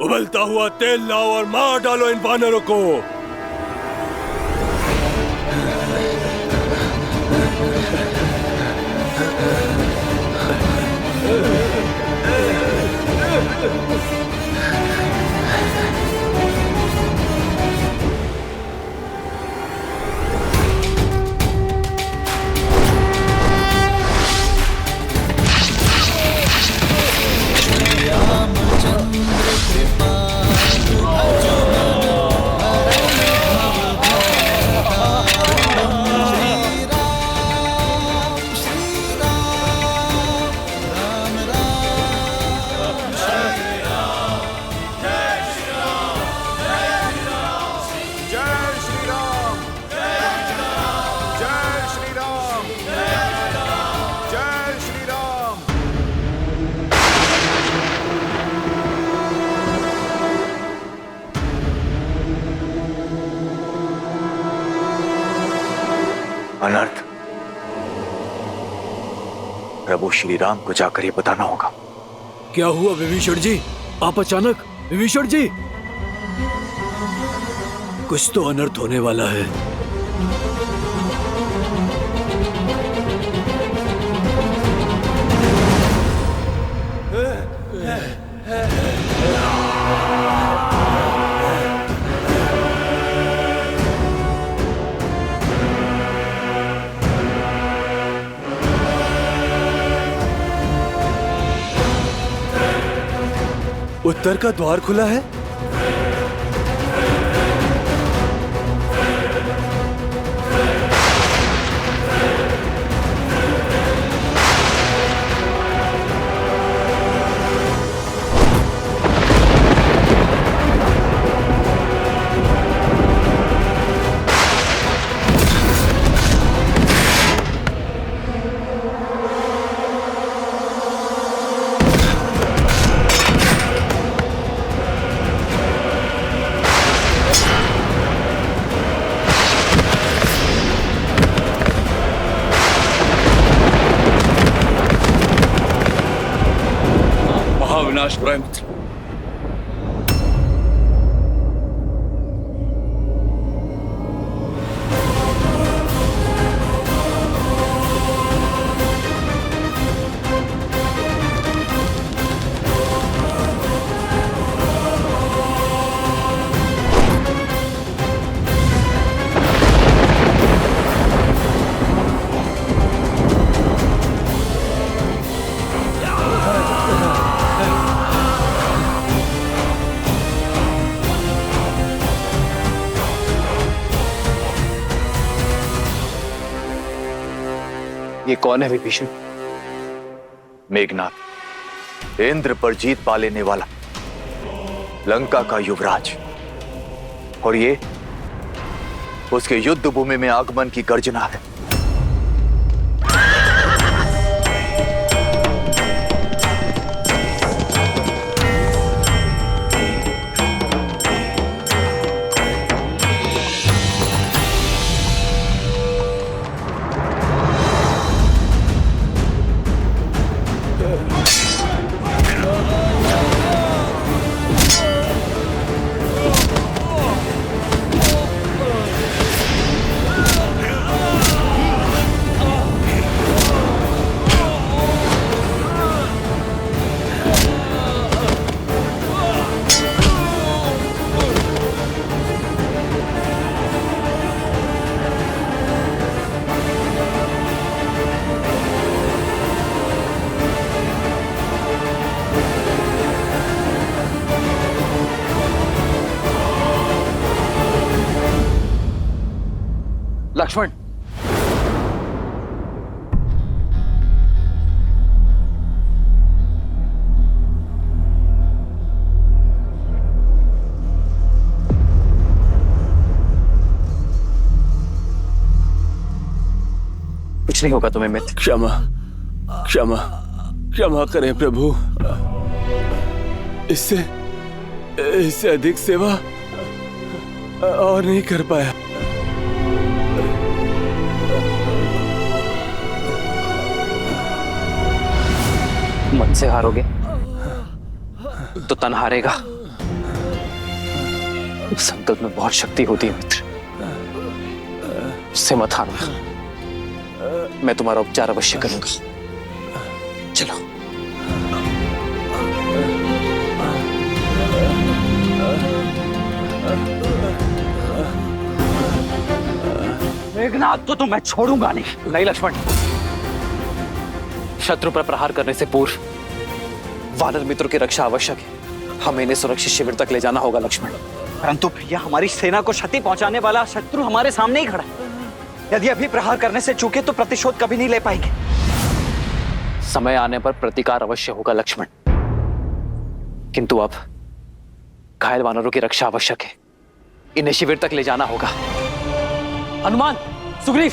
उबलता हुआ तेल लाओ और मार डालो इन वानरों को। अनर्थ प्रभु श्री राम को जाकर ये बताना होगा। क्या हुआ विभीषण जी? आप अचानक? विभीषण जी, कुछ तो अनर्थ होने वाला है। उत्तर का द्वार खुला है। महाविनाश पुत्र, ये कौन है विभीषण? मेघनाथ, इंद्र पर जीत पा लेने वाला लंका का युवराज। और ये उसके युद्ध भूमि में आगमन की गर्जना है। लक्ष्मण, कुछ नहीं होगा तुम्हें मित्र। क्षमा क्षमा क्षमा करें प्रभु। इससे अधिक सेवा और नहीं कर पाया। मन से हारोगे तो तन हारेगा। उस संकल्प में बहुत शक्ति होती है मित्र, उससे मत हारना। मैं तुम्हारा उपचार अवश्य करूंगा। चलो। मेघनाथ को तो मैं छोड़ूंगा नहीं। नहीं लक्ष्मण, शत्रु पर प्रहार करने से पूर्व वानर मित्रों की रक्षा आवश्यक है। हमें इन्हें सुरक्षित शिविर तक ले जाना होगा लक्ष्मण। परंतु भैया, हमारी सेना को क्षति पहुंचाने वाला शत्रु हमारे सामने ही खड़ा है। यदि अभी प्रहार करने से चूके तो प्रतिशोध कभी नहीं ले पाएंगे। समय आने पर प्रतिकार अवश्य होगा लक्ष्मण, किंतु अब घायल वानरों की रक्षा आवश्यक है। इन्हें शिविर तक ले जाना होगा। हनुमान, सुग्रीव,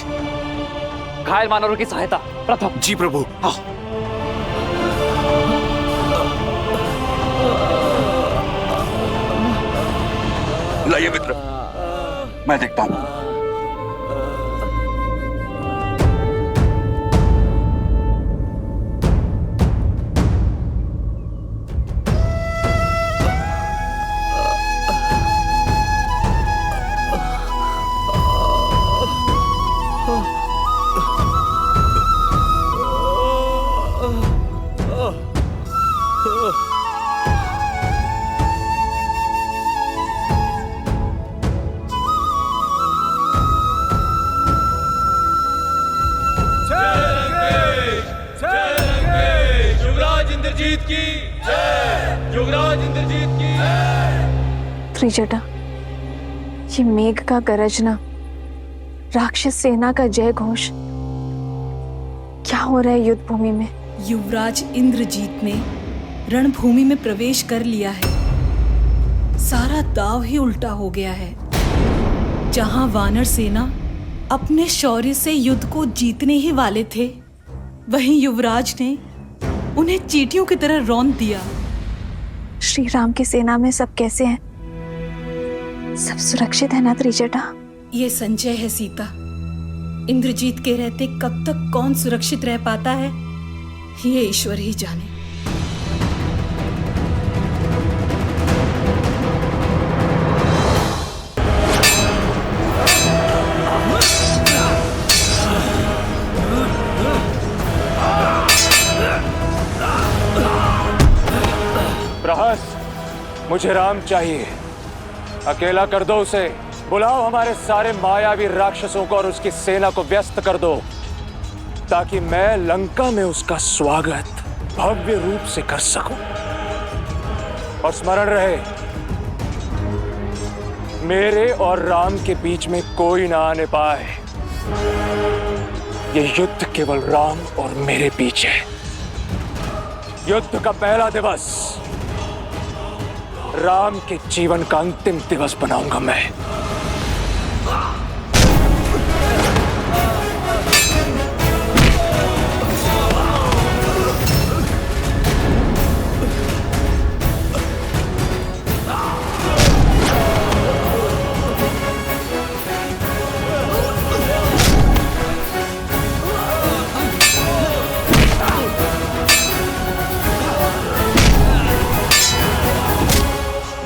घायल वानरों की सहायता प्रथम। जी प्रभु। हाँ। लाइए मित्र, मैं देखता हूं। त्रिजटा, ये मेघ का गरजना, राक्षस सेना का जय घोष, क्या हो रहा है युद्ध भूमि में? युवराज इंद्रजीत ने रणभूमि में प्रवेश कर लिया है। सारा दाव ही उल्टा हो गया है। जहां वानर सेना अपने शौर्य से युद्ध को जीतने ही वाले थे, वहीं युवराज ने उन्हें चींटियों की तरह रौंद दिया। श्री राम की सेना में सब कैसे हैं? सब सुरक्षित है ना त्रिजटा? ये संजय है सीता। इंद्रजीत के रहते कब तक कौन सुरक्षित रह पाता है, ये ईश्वर ही जाने। प्रहस, मुझे राम चाहिए। अकेला कर दो उसे। बुलाओ हमारे सारे मायावी राक्षसों को और उसकी सेना को व्यस्त कर दो, ताकि मैं लंका में उसका स्वागत भव्य रूप से कर सकूं। और स्मरण रहे, मेरे और राम के बीच में कोई ना आने पाए। ये युद्ध केवल राम और मेरे बीच है। युद्ध का पहला दिवस राम के जीवन का अंतिम दिवस बनाऊंगा मैं।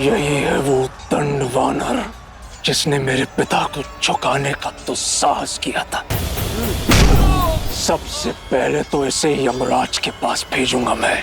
यही है वो दंड वानर जिसने मेरे पिता को झुकाने का तो साहस किया था। सबसे पहले तो इसे यमराज के पास भेजूंगा मैं।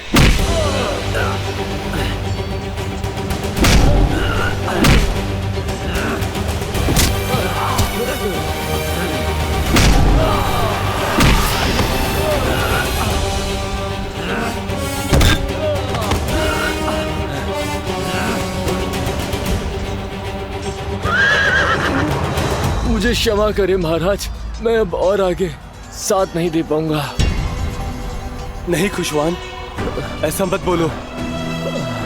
मुझे क्षमा करें महाराज, मैं अब और आगे साथ नहीं दे पाऊंगा। नहीं खुशवान, ऐसा मत बोलो।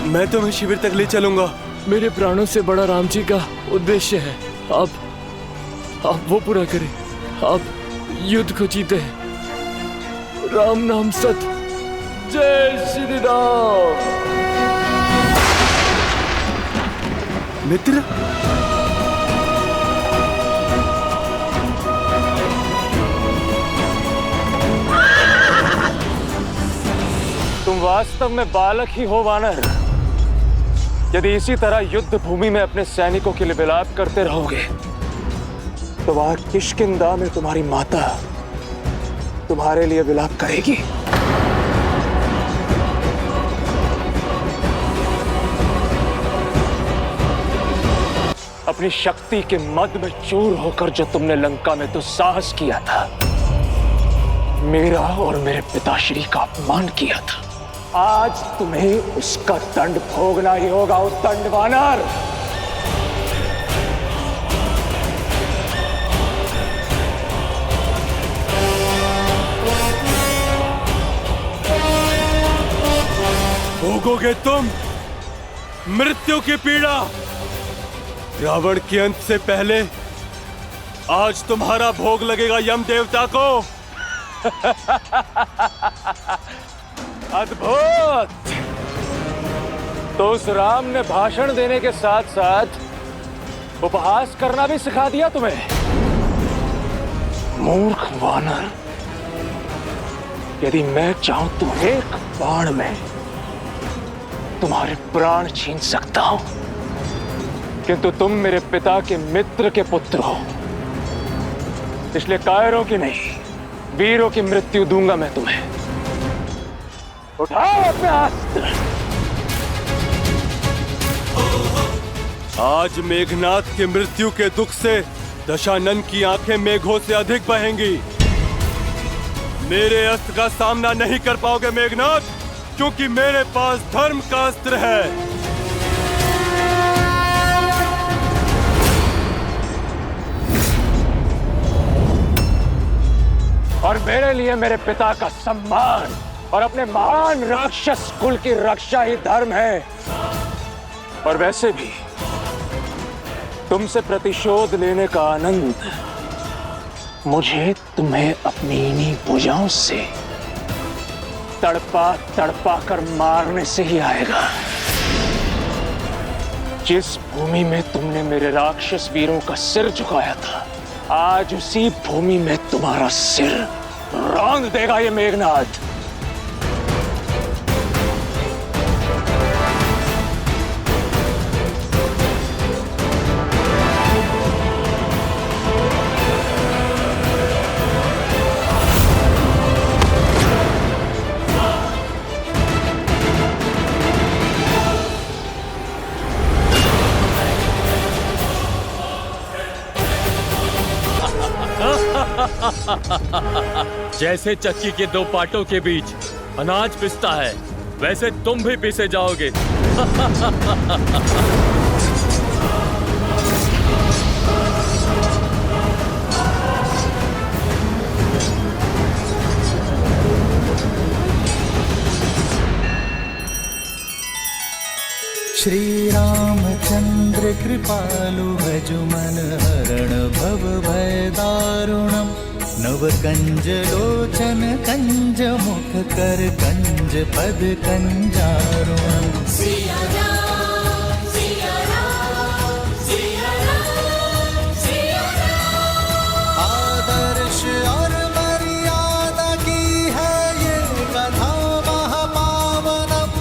मैं तुम्हें शिविर तक ले चलूंगा। मेरे प्राणों से बड़ा राम जी का उद्देश्य है। आप वो पूरा करें। आप युद्ध को जीते हैं। राम नाम सत्य। जय श्री राम। मित्र, तुम वास्तव में बालक ही हो वानर। यदि इसी तरह युद्ध भूमि में अपने सैनिकों के लिए विलाप करते रहोगे तो वहां किष्किंधा में तुम्हारी माता तुम्हारे लिए विलाप करेगी। अपनी शक्ति के मद में चूर होकर जो तुमने लंका में तो साहस किया था, मेरा और मेरे पिताश्री का अपमान किया था, आज तुम्हें उसका दंड भोगना ही होगा। उस दंड वानर। भोगोगे तुम मृत्यु की पीड़ा। रावण के अंत से पहले आज तुम्हारा भोग लगेगा यम देवता को। अद्भुत। तो उस राम ने भाषण देने के साथ साथ उपहास करना भी सिखा दिया तुम्हें। मूर्ख वानर, यदि मैं चाहूं तो एक बाण में तुम्हारे प्राण छीन सकता हूं, किंतु तुम मेरे पिता के मित्र के पुत्र हो, इसलिए कायरों की नहीं वीरों की मृत्यु दूंगा मैं तुम्हें। उठाओ अपने अस्त्र। आज मेघनाथ की मृत्यु के दुख से दशानन की आंखें मेघों से अधिक बहेंगी। मेरे अस्त्र का सामना नहीं कर पाओगे मेघनाथ, क्योंकि मेरे पास धर्म का अस्त्र है। और मेरे लिए मेरे पिता का सम्मान और अपने महान राक्षस कुल की रक्षा ही धर्म है। और वैसे भी तुमसे प्रतिशोध लेने का आनंद मुझे तुम्हें अपनी इन्हीं भुजाओं से तड़पा तड़पा कर मारने से ही आएगा। जिस भूमि में तुमने मेरे राक्षस वीरों का सिर झुकाया था, आज उसी भूमि में तुम्हारा सिर रौंद देगा ये मेघनाथ। जैसे चक्की के दो पाटों के बीच अनाज पिसता है, वैसे तुम भी पिसे जाओगे। श्री रामचंद्र कृपालु भजु मन हरण भव भय दारुणम। नव कंज लोचन कंज मुख कर कंज पद कंजारुणम। सिया राम सिया राम सिया राम सिया राम। आदर्श और मर्यादा की है ये कथा महापावनम।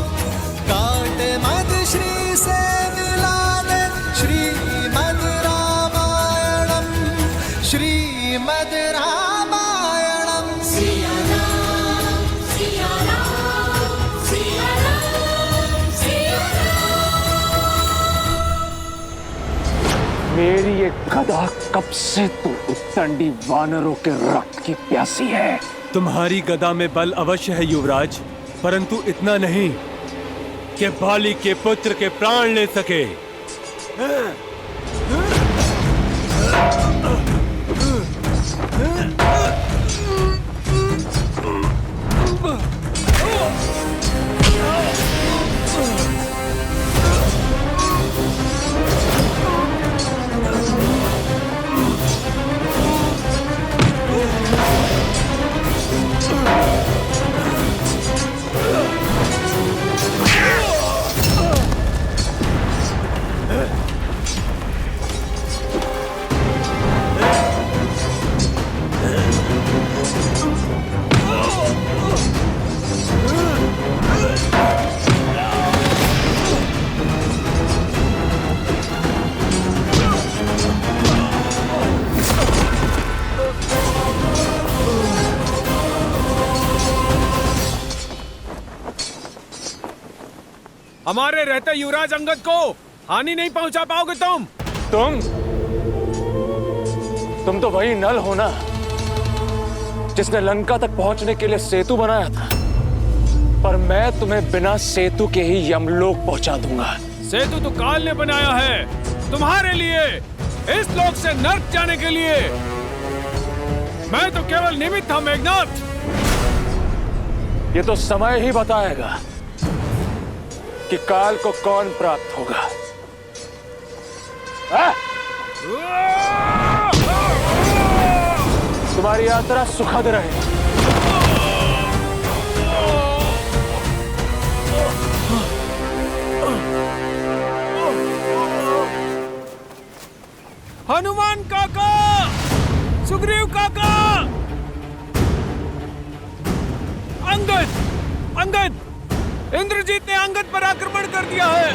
काट मद श्री से मिला दे श्रीमद् रामायणम। श्रीमद् मेरी ये गदा कब से तो उत्तंडी वानरों के रक्त की प्यासी है। तुम्हारी गदा में बल अवश्य है युवराज, परंतु इतना नहीं कि बाली के पुत्र के प्राण ले सके। हमारे रहते युवराज अंगद को हानि नहीं पहुंचा पाओगे तुम तो वही नल हो ना जिसने लंका तक पहुंचने के लिए सेतु बनाया था, पर मैं तुम्हें बिना सेतु के ही यमलोक पहुंचा दूंगा। सेतु तो काल ने बनाया है तुम्हारे लिए, इस लोक से नर्क जाने के लिए। मैं तो केवल निमित्त था मेघनाथ। ये तो समय ही बताएगा कि काल को कौन प्राप्त होगा। तुम्हारी यात्रा सुखद रहे। हनुमान काका, सुग्रीव काका, अंगद, इंद्रजीत ने अंगद पर आक्रमण कर दिया है।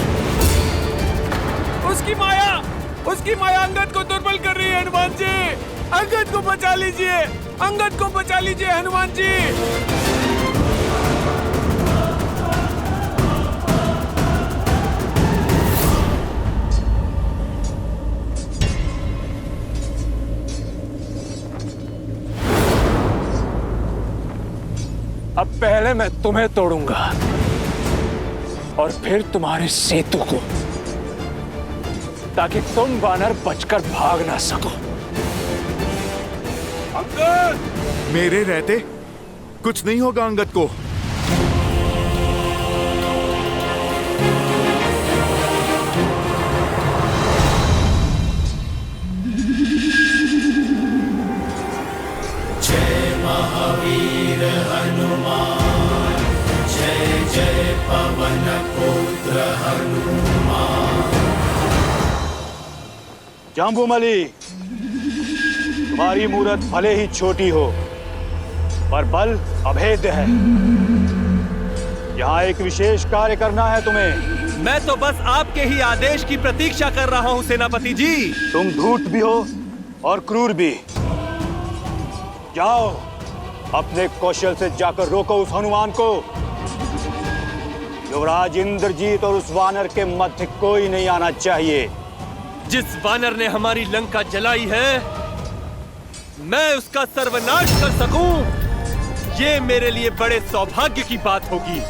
उसकी माया अंगद को दुर्बल कर रही है। हनुमान जी, अंगद को बचा लीजिए, अंगद को बचा लीजिए हनुमान जी। अब पहले मैं तुम्हें तोड़ूंगा और फिर तुम्हारे सेतु को, ताकि तुम वानर बचकर भाग ना सको। अंगद! मेरे रहते कुछ नहीं होगा अंगद को। जय महावीर हनुमान, जय जय पवन पुत्र हनुमान। जाम्बूमलि, तुम्हारी मूरत भले ही छोटी हो, पर बल अभेद्य है। यहाँ एक विशेष कार्य करना है तुम्हें। मैं तो बस आपके ही आदेश की प्रतीक्षा कर रहा हूँ सेनापति जी। तुम धूर्त भी हो और क्रूर भी। जाओ, अपने कौशल से जाकर रोको उस हनुमान को। युवराज इंद्रजीत और उस वानर के मध्य कोई नहीं आना चाहिए। जिस वानर ने हमारी लंका जलाई है, मैं उसका सर्वनाश कर सकूं, ये मेरे लिए बड़े सौभाग्य की बात होगी।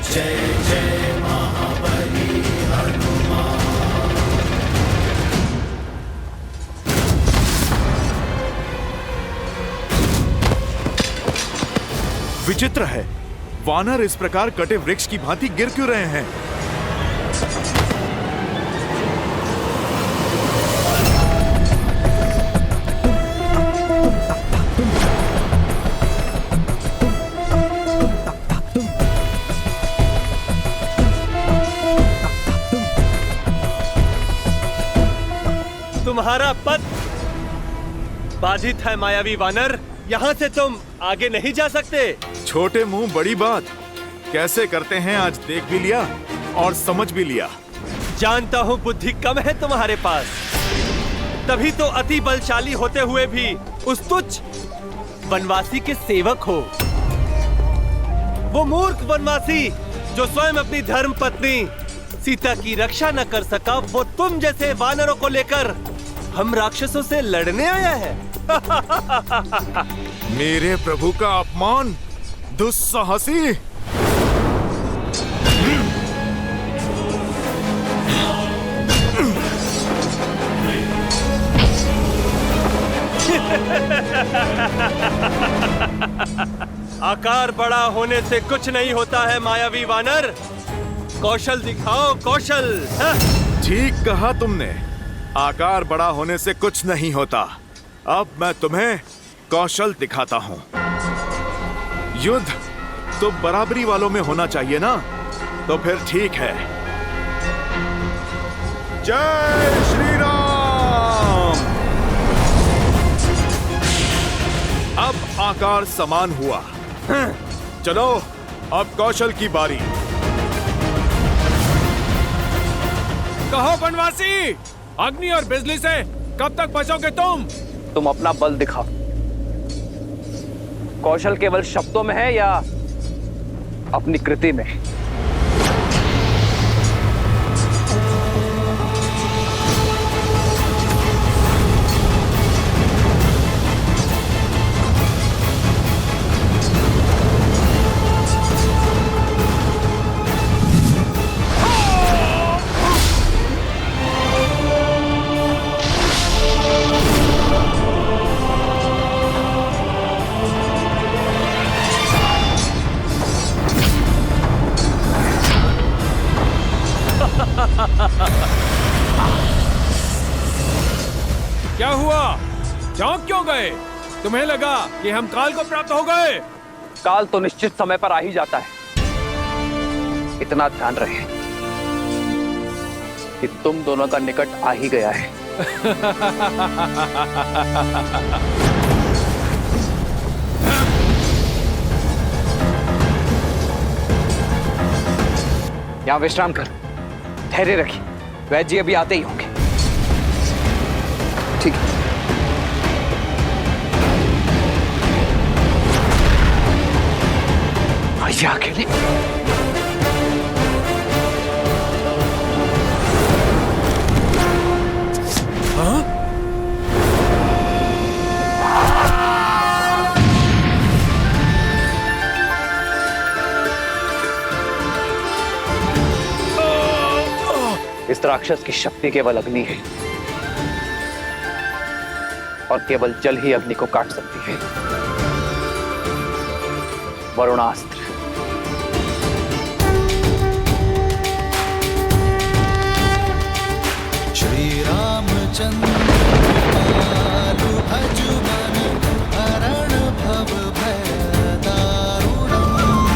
जय जय महाबली हनुमान। विचित्र है, वानर इस प्रकार कटे वृक्ष की भांति गिर क्यों रहे हैं? तुम्हारा पथ बाधित है मायावी वानर, यहाँ से तुम आगे नहीं जा सकते। छोटे मुंह बड़ी बात कैसे करते हैं, आज देख भी लिया और समझ भी लिया। जानता हूँ बुद्धि कम है तुम्हारे पास, तभी तो अति बलशाली होते हुए भी उस तुच्छ वनवासी के सेवक हो। वो मूर्ख वनवासी जो स्वयं अपनी धर्म पत्नी सीता की रक्षा न कर सका, वो तुम जैसे वानरों को लेकर हम राक्षसों से लड़ने आया है। मेरे प्रभु का अपमान, दुस्साहसी। आकार बड़ा होने से कुछ नहीं होता है मायावी वानर, कौशल दिखाओ, कौशल। ठीक कहा तुमने, आकार बड़ा होने से कुछ नहीं होता। अब मैं तुम्हें कौशल दिखाता हूँ। युद्ध तो बराबरी वालों में होना चाहिए ना, तो फिर ठीक है। जय श्री राम। अब आकार समान हुआ। चलो अब कौशल की बारी। कहो वनवासी, अग्नि और बिजली से कब तक बचोगे तुम अपना बल दिखाओ। कौशल केवल शब्दों में है या अपनी कृति में? क्या हुआ? चौंक क्यों गए? तुम्हें लगा कि हम काल को प्राप्त हो गए? काल तो निश्चित समय पर आ ही जाता है। इतना ध्यान रहे कि तुम दोनों का निकट आ ही गया है। यहां विश्राम कर, धैर्य रखिए, वैद्य जी अभी आते ही होंगे। ठीक है। आइए अकेले। हाँ? इस राक्षस की शक्ति केवल अग्नि है और केवल जल ही अग्नि को काट सकती है। वरुणास्त्र। श्री रामचंद्र कृपालु भजुमन हरण भव भय दारुणम्।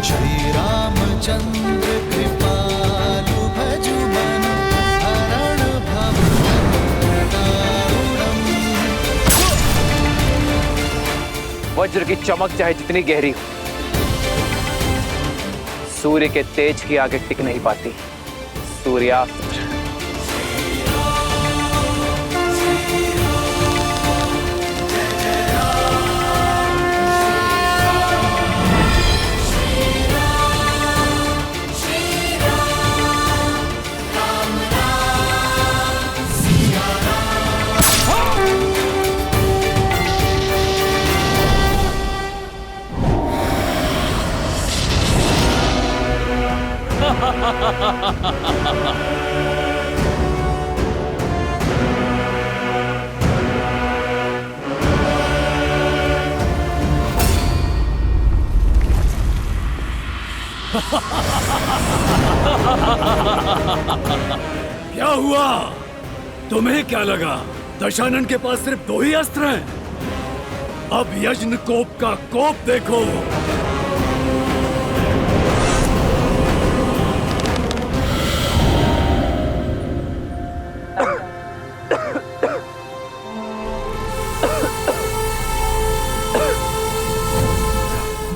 श्री रामचंद्र कृपालु भजुमन हरण भव भय दारुणम्। वज्र की चमक चाहे जितनी गहरी हो, सूर्य के तेज की आगे टिक नहीं पाती। सूर्यास्त्र। क्या हुआ? तुम्हें क्या लगा दशानन के पास सिर्फ 2 ही अस्त्र हैं? अब यज्ञ कोप का कोप देखो।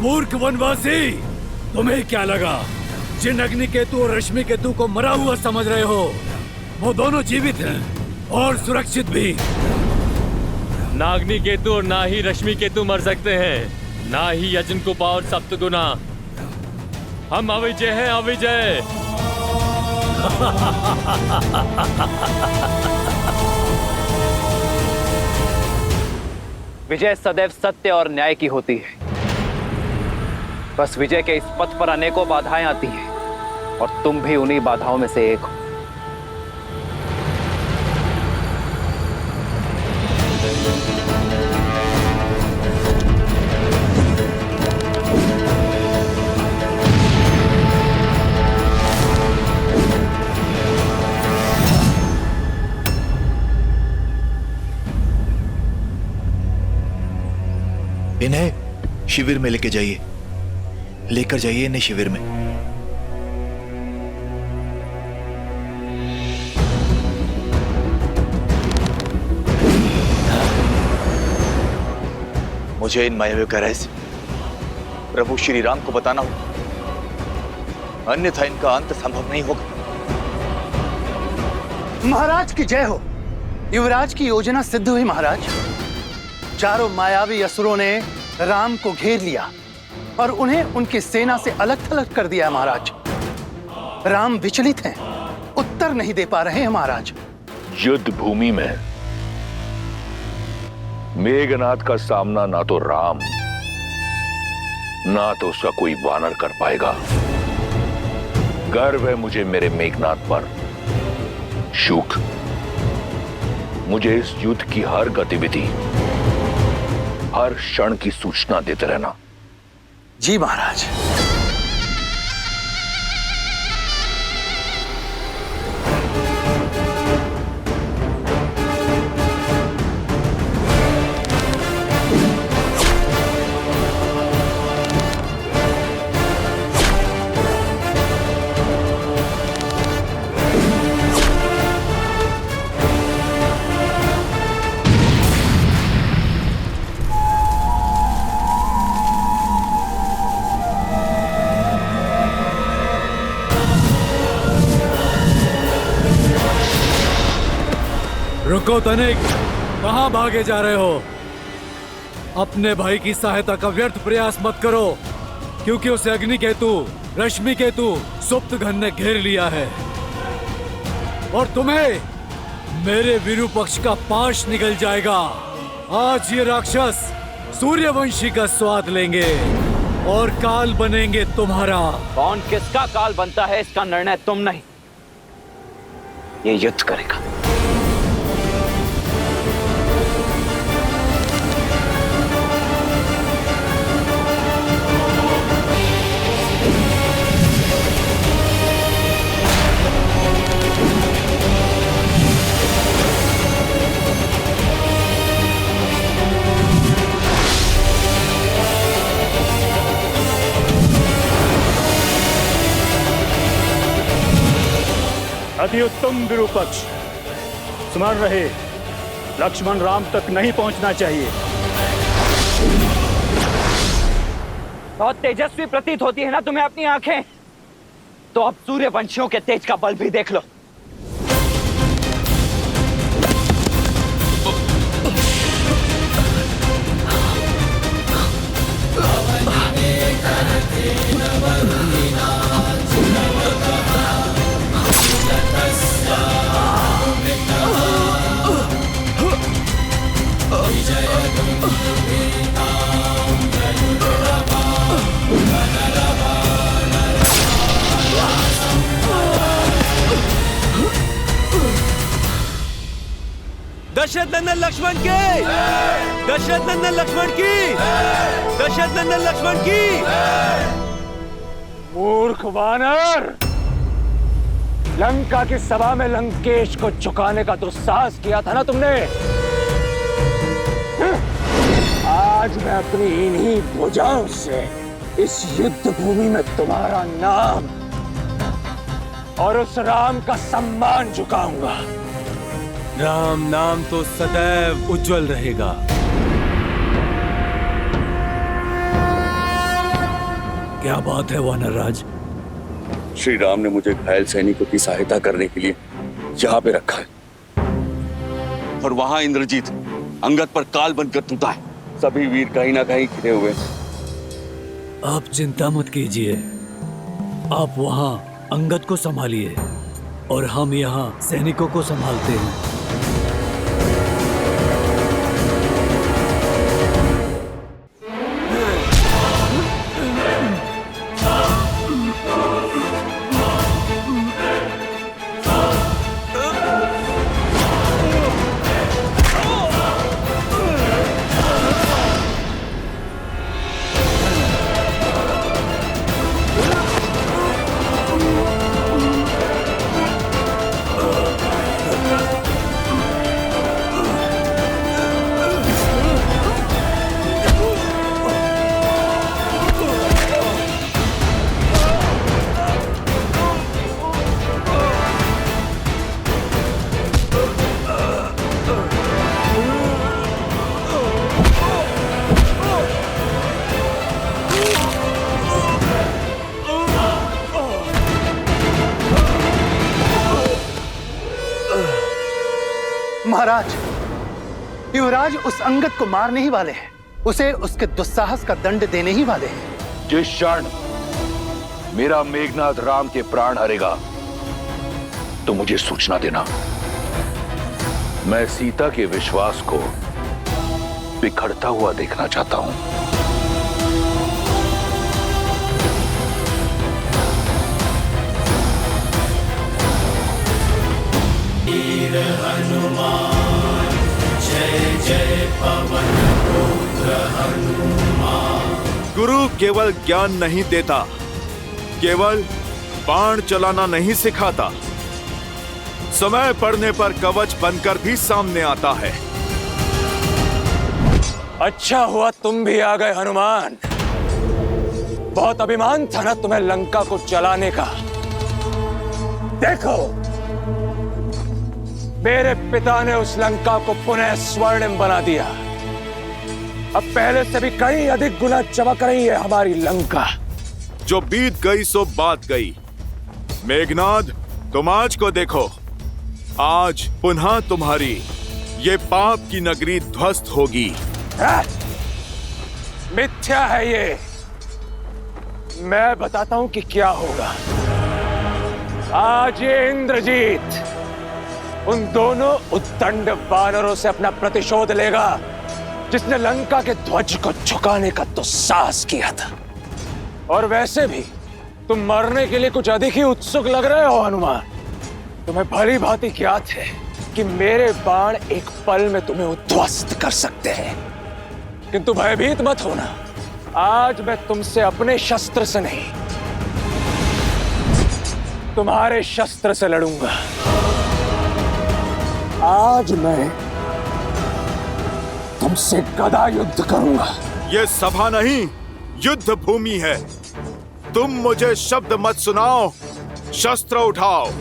मूर्ख वनवासी, तुम्हें क्या लगा जिन अग्नि केतु और रश्मि केतु को मरा हुआ समझ रहे हो, वो दोनों जीवित हैं और सुरक्षित भी। ना अग्नि केतु और ना ही रश्मि केतु मर सकते हैं, ना ही यजन कुपा और सप्तगुना। हम अविजय हैं, अविजय। विजय सदैव सत्य और न्याय की होती है। बस विजय के इस पथ पर अनेकों बाधाएं आती हैं और तुम भी उन्हीं बाधाओं में से एक हो। इन्हें शिविर में लेकर जाइए, लेकर जाइए इन्हें शिविर में। मुझे इन मायावियों का रहस्य प्रभु श्री राम को बताना होगा, अन्यथा इनका अंत संभव नहीं होगा। महाराज की जय हो। युवराज की योजना सिद्ध हुई महाराज। चारों मायावी असुरों ने राम को घेर लिया और उन्हें उनकी सेना से अलग थलग कर दिया महाराज। राम विचलित हैं, उत्तर नहीं दे पा रहे हैं महाराज। युद्ध भूमि में मेघनाथ का सामना ना तो राम ना तो उसका कोई वानर कर पाएगा। गर्व है मुझे मेरे मेघनाथ पर। शुक, मुझे इस युद्ध की हर गतिविधि, हर क्षण की सूचना देते रहना। जी महाराज। रुको तनिक, कहां भागे जा रहे हो? अपने भाई की सहायता का व्यर्थ प्रयास मत करो, क्योंकि उसे अग्नि केतु, रश्मि केतु, सुप्त घन ने घेर लिया है और तुम्हें मेरे विरूपक्ष का पाश निकल जाएगा। आज ये राक्षस सूर्यवंशी का स्वाद लेंगे और काल बनेंगे तुम्हारा। कौन किसका काल बनता है इसका निर्णय तुम नहीं, ये युद्ध करेगा। अति उत्तम विरूपक्ष, स्मरण रहे लक्ष्मण राम तक नहीं पहुंचना चाहिए। बहुत तेजस्वी प्रतीत होती है ना तुम्हें अपनी आंखें, तो अब सूर्यवंशियों के तेज का बल भी देख लो। दशरथ नंदन लक्ष्मण की, दशरथ नंदन लक्ष्मण की, दशरथ नंदन लक्ष्मण की। मूर्ख वानर, लंका की सभा में लंकेश को झुकाने का दुस्साहस किया था ना तुमने। आज मैं अपनी इन्हीं भुजाओं से इस युद्ध भूमि में तुम्हारा नाम और उस राम का सम्मान झुकाऊंगा। राम नाम तो सदैव उज्जवल रहेगा। क्या बात है वानर राज? श्री राम ने मुझे घायल सैनिकों की सहायता करने के लिए यहाँ पे रखा है और वहां इंद्रजीत अंगद पर काल बनकर टूटा है। सभी वीर कहीं ना कहीं खिले हुए। आप चिंता मत कीजिए, आप वहां अंगद को संभालिए और हम यहाँ सैनिकों को संभालते हैं। महाराज, युवराज उस अंगद को मारने ही वाले हैं, उसे उसके दुस्साहस का दंड देने ही वाले हैं। जिस क्षण मेरा मेघनाथ राम के प्राण हरेगा तो मुझे सूचना देना। मैं सीता के विश्वास को बिखरता हुआ देखना चाहता हूं। वीर हनुमान जय जय पवन पुत्र हनुमान। गुरु केवल ज्ञान नहीं देता, केवल बाण चलाना नहीं सिखाता, समय पड़ने पर कवच बनकर भी सामने आता है। अच्छा हुआ तुम भी आ गए हनुमान। बहुत अभिमान था ना तुम्हें लंका को जलाने का। देखो, मेरे पिता ने उस लंका को पुनः स्वर्णिम बना दिया। अब पहले से भी कई अधिक गुना चमक रही है हमारी लंका। जो बीत गई सो बात गई। मेघनाद, तुम आज को देखो, आज पुनः तुम्हारी ये पाप की नगरी ध्वस्त होगी। मिथ्या है ये। मैं बताता हूं कि क्या होगा। आज ये इंद्रजीत उन दोनों उद्दंड वानरों से अपना प्रतिशोध लेगा जिसने लंका के ध्वज को झुकाने का दुस्साहस किया था। और वैसे भी तुम मरने के लिए कुछ अधिक ही उत्सुक लग रहे हो हनुमान। तुम्हें भली भांति ज्ञात है कि मेरे बाण एक पल में तुम्हें उद्ध्वस्त कर सकते हैं, किंतु भयभीत मत होना। आज मैं तुमसे अपने शस्त्र से नहीं, तुम्हारे शस्त्र से लड़ूंगा। आज मैं तुमसे गदा युद्ध करूंगा। ये सभा नहीं, युद्ध भूमि है। तुम मुझे शब्द मत सुनाओ, शस्त्र उठाओ।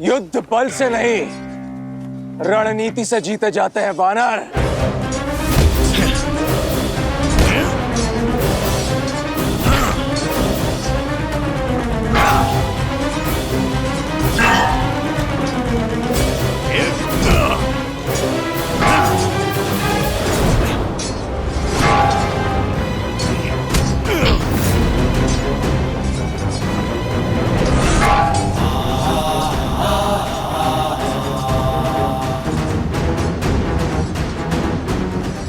युद्ध बल से नहीं, रणनीति से जीते जाते हैं वानर।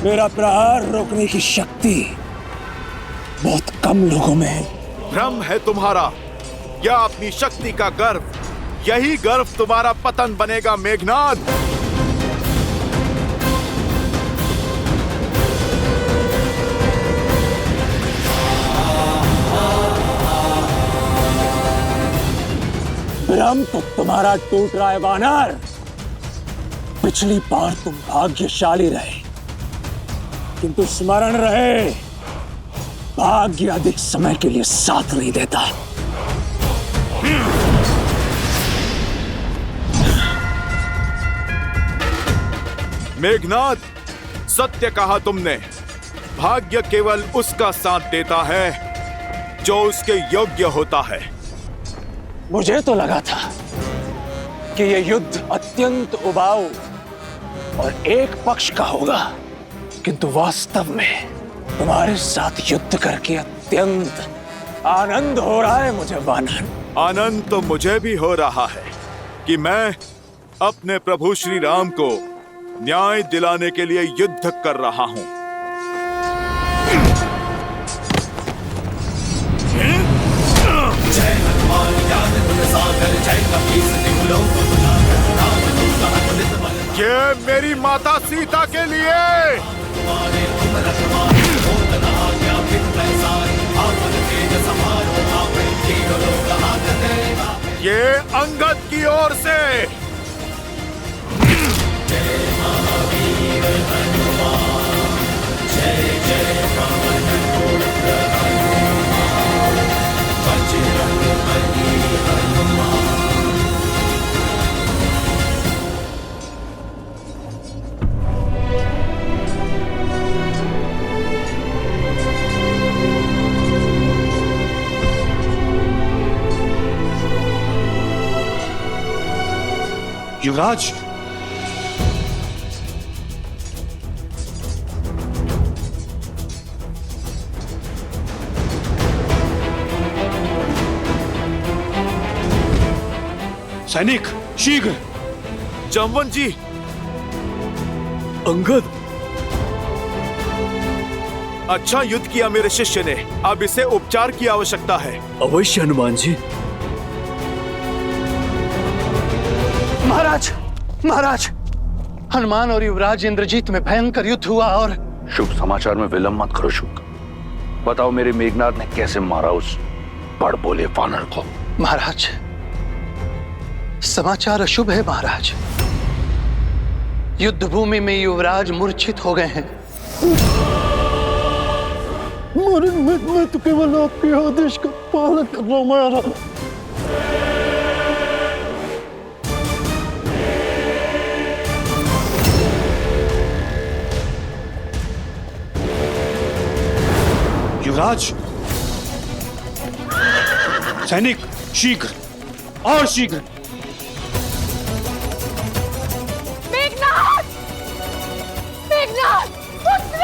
मेरा प्रहार रोकने की शक्ति बहुत कम लोगों में है। भ्रम है तुम्हारा, या अपनी शक्ति का गर्व। यही गर्व तुम्हारा पतन बनेगा मेघनाद। भ्रम तो तुम्हारा टूट रहा है वानर। पिछली बार तुम भाग्यशाली रहे, किंतु स्मरण रहे, भाग्य अधिक समय के लिए साथ नहीं देता। मेघनाद, सत्य कहा तुमने। भाग्य केवल उसका साथ देता है जो उसके योग्य होता है। मुझे तो लगा था कि यह युद्ध अत्यंत उबाऊ और एक पक्ष का होगा, किंतु वास्तव में तुम्हारे साथ युद्ध करके अत्यंत आनंद हो रहा है मुझे वानर। आनंद तो मुझे भी हो रहा है कि मैं अपने प्रभु श्री राम को न्याय दिलाने के लिए युद्ध कर रहा हूं। जय हनुमान ज्ञान गुण सागर, जय कपीस तिहु लोक उजागर, राम दूत अतुलित बल। ये मेरी माता सीता के लिए। ये अंगद की ओर से। जय महावीर हनुमान, जय जय पवन पुत्र हनुमान, बजरंग बली हनुमान। युवराज, सैनिक शीघ्र। जामवंत जी। अंगद, अच्छा युद्ध किया मेरे शिष्य ने। अब इसे उपचार की आवश्यकता है। अवश्य हनुमान जी। महाराज, महाराज, हनुमान और युवराज इंद्रजीत में भयंकर युद्ध हुआ और शुभ समाचार में विलंब मत करो शुक। बताओ मेरे मेघनाथ ने कैसे मारा उस बड़ बोले वानर को। महाराज, समाचार अशुभ है महाराज। युद्ध भूमि में युवराज मूर्छित हो गए हैं। मैं तो केवल आपके आदेश का पालन कर रहा हूं महाराज। युवराज, सैनिक शीघ्र और शीघ्र। मेघनाथ, मेघनाथ, पुत्र!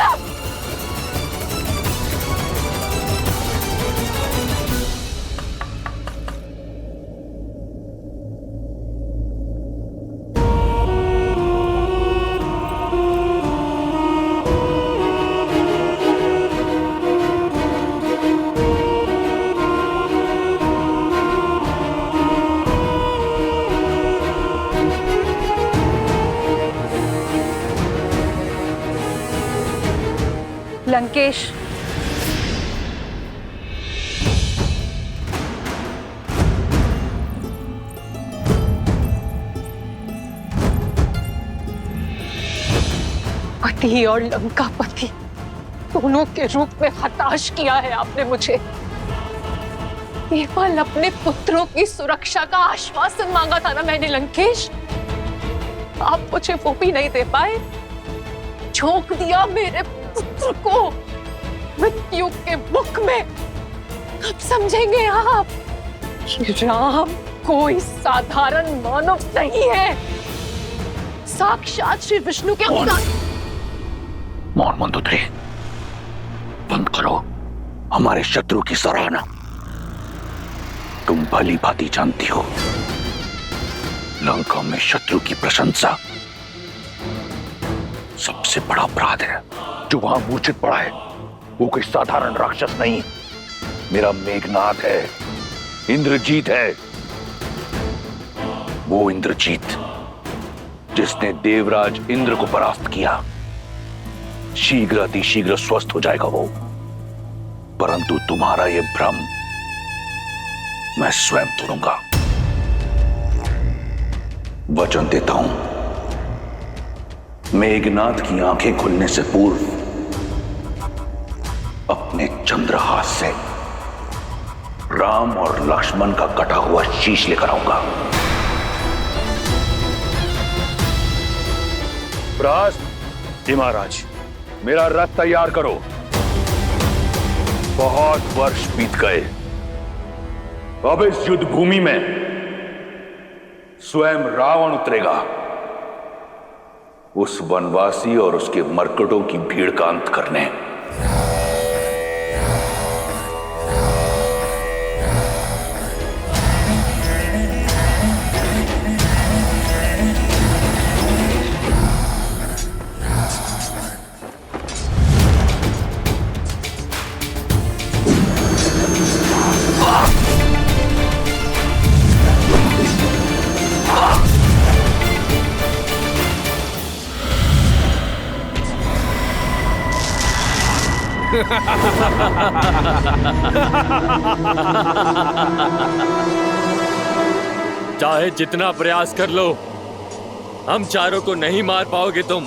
लंकेश, पति और लंकापति दोनों के रूप में हताश किया है आपने मुझे। केवल अपने पुत्रों की सुरक्षा का आश्वासन मांगा था ना मैंने लंकेश। आप मुझे वो भी नहीं दे पाए। झोंक दिया मेरे पुत्र को मृत्यु के मुख में। कब समझेंगे आप? श्री राम कोई साधारण मानव नहीं है, साक्षात श्री विष्णु के अवतार। मौन मंदोदरी, बंद करो हमारे शत्रु की सराहना। तुम भली भांति जानती हो लंका में शत्रु की प्रशंसा सबसे बड़ा अपराध है। जो वहां मूर्छित पड़ा है वो कोई साधारण राक्षस नहीं, मेरा मेघनाथ है, इंद्रजीत है। वो इंद्रजीत जिसने देवराज इंद्र को परास्त किया। शीघ्र अतिशीघ्र स्वस्थ हो जाएगा वो। परंतु तुम्हारा ये भ्रम मैं स्वयं तोड़ूंगा। वचन देता हूं, मेघनाथ की आंखें खुलने से पूर्व अपने चंद्रहास से राम और लक्ष्मण का कटा हुआ शीश लेकर आऊंगा। प्रहस्त जी महाराज, मेरा रथ तैयार करो। बहुत वर्ष बीत गए, अब इस युद्ध भूमि में स्वयं रावण उतरेगा। उस वनवासी और उसके मरकटों की भीड़ का अंत करने। चाहे जितना प्रयास कर लो, हम चारों को नहीं मार पाओगे तुम।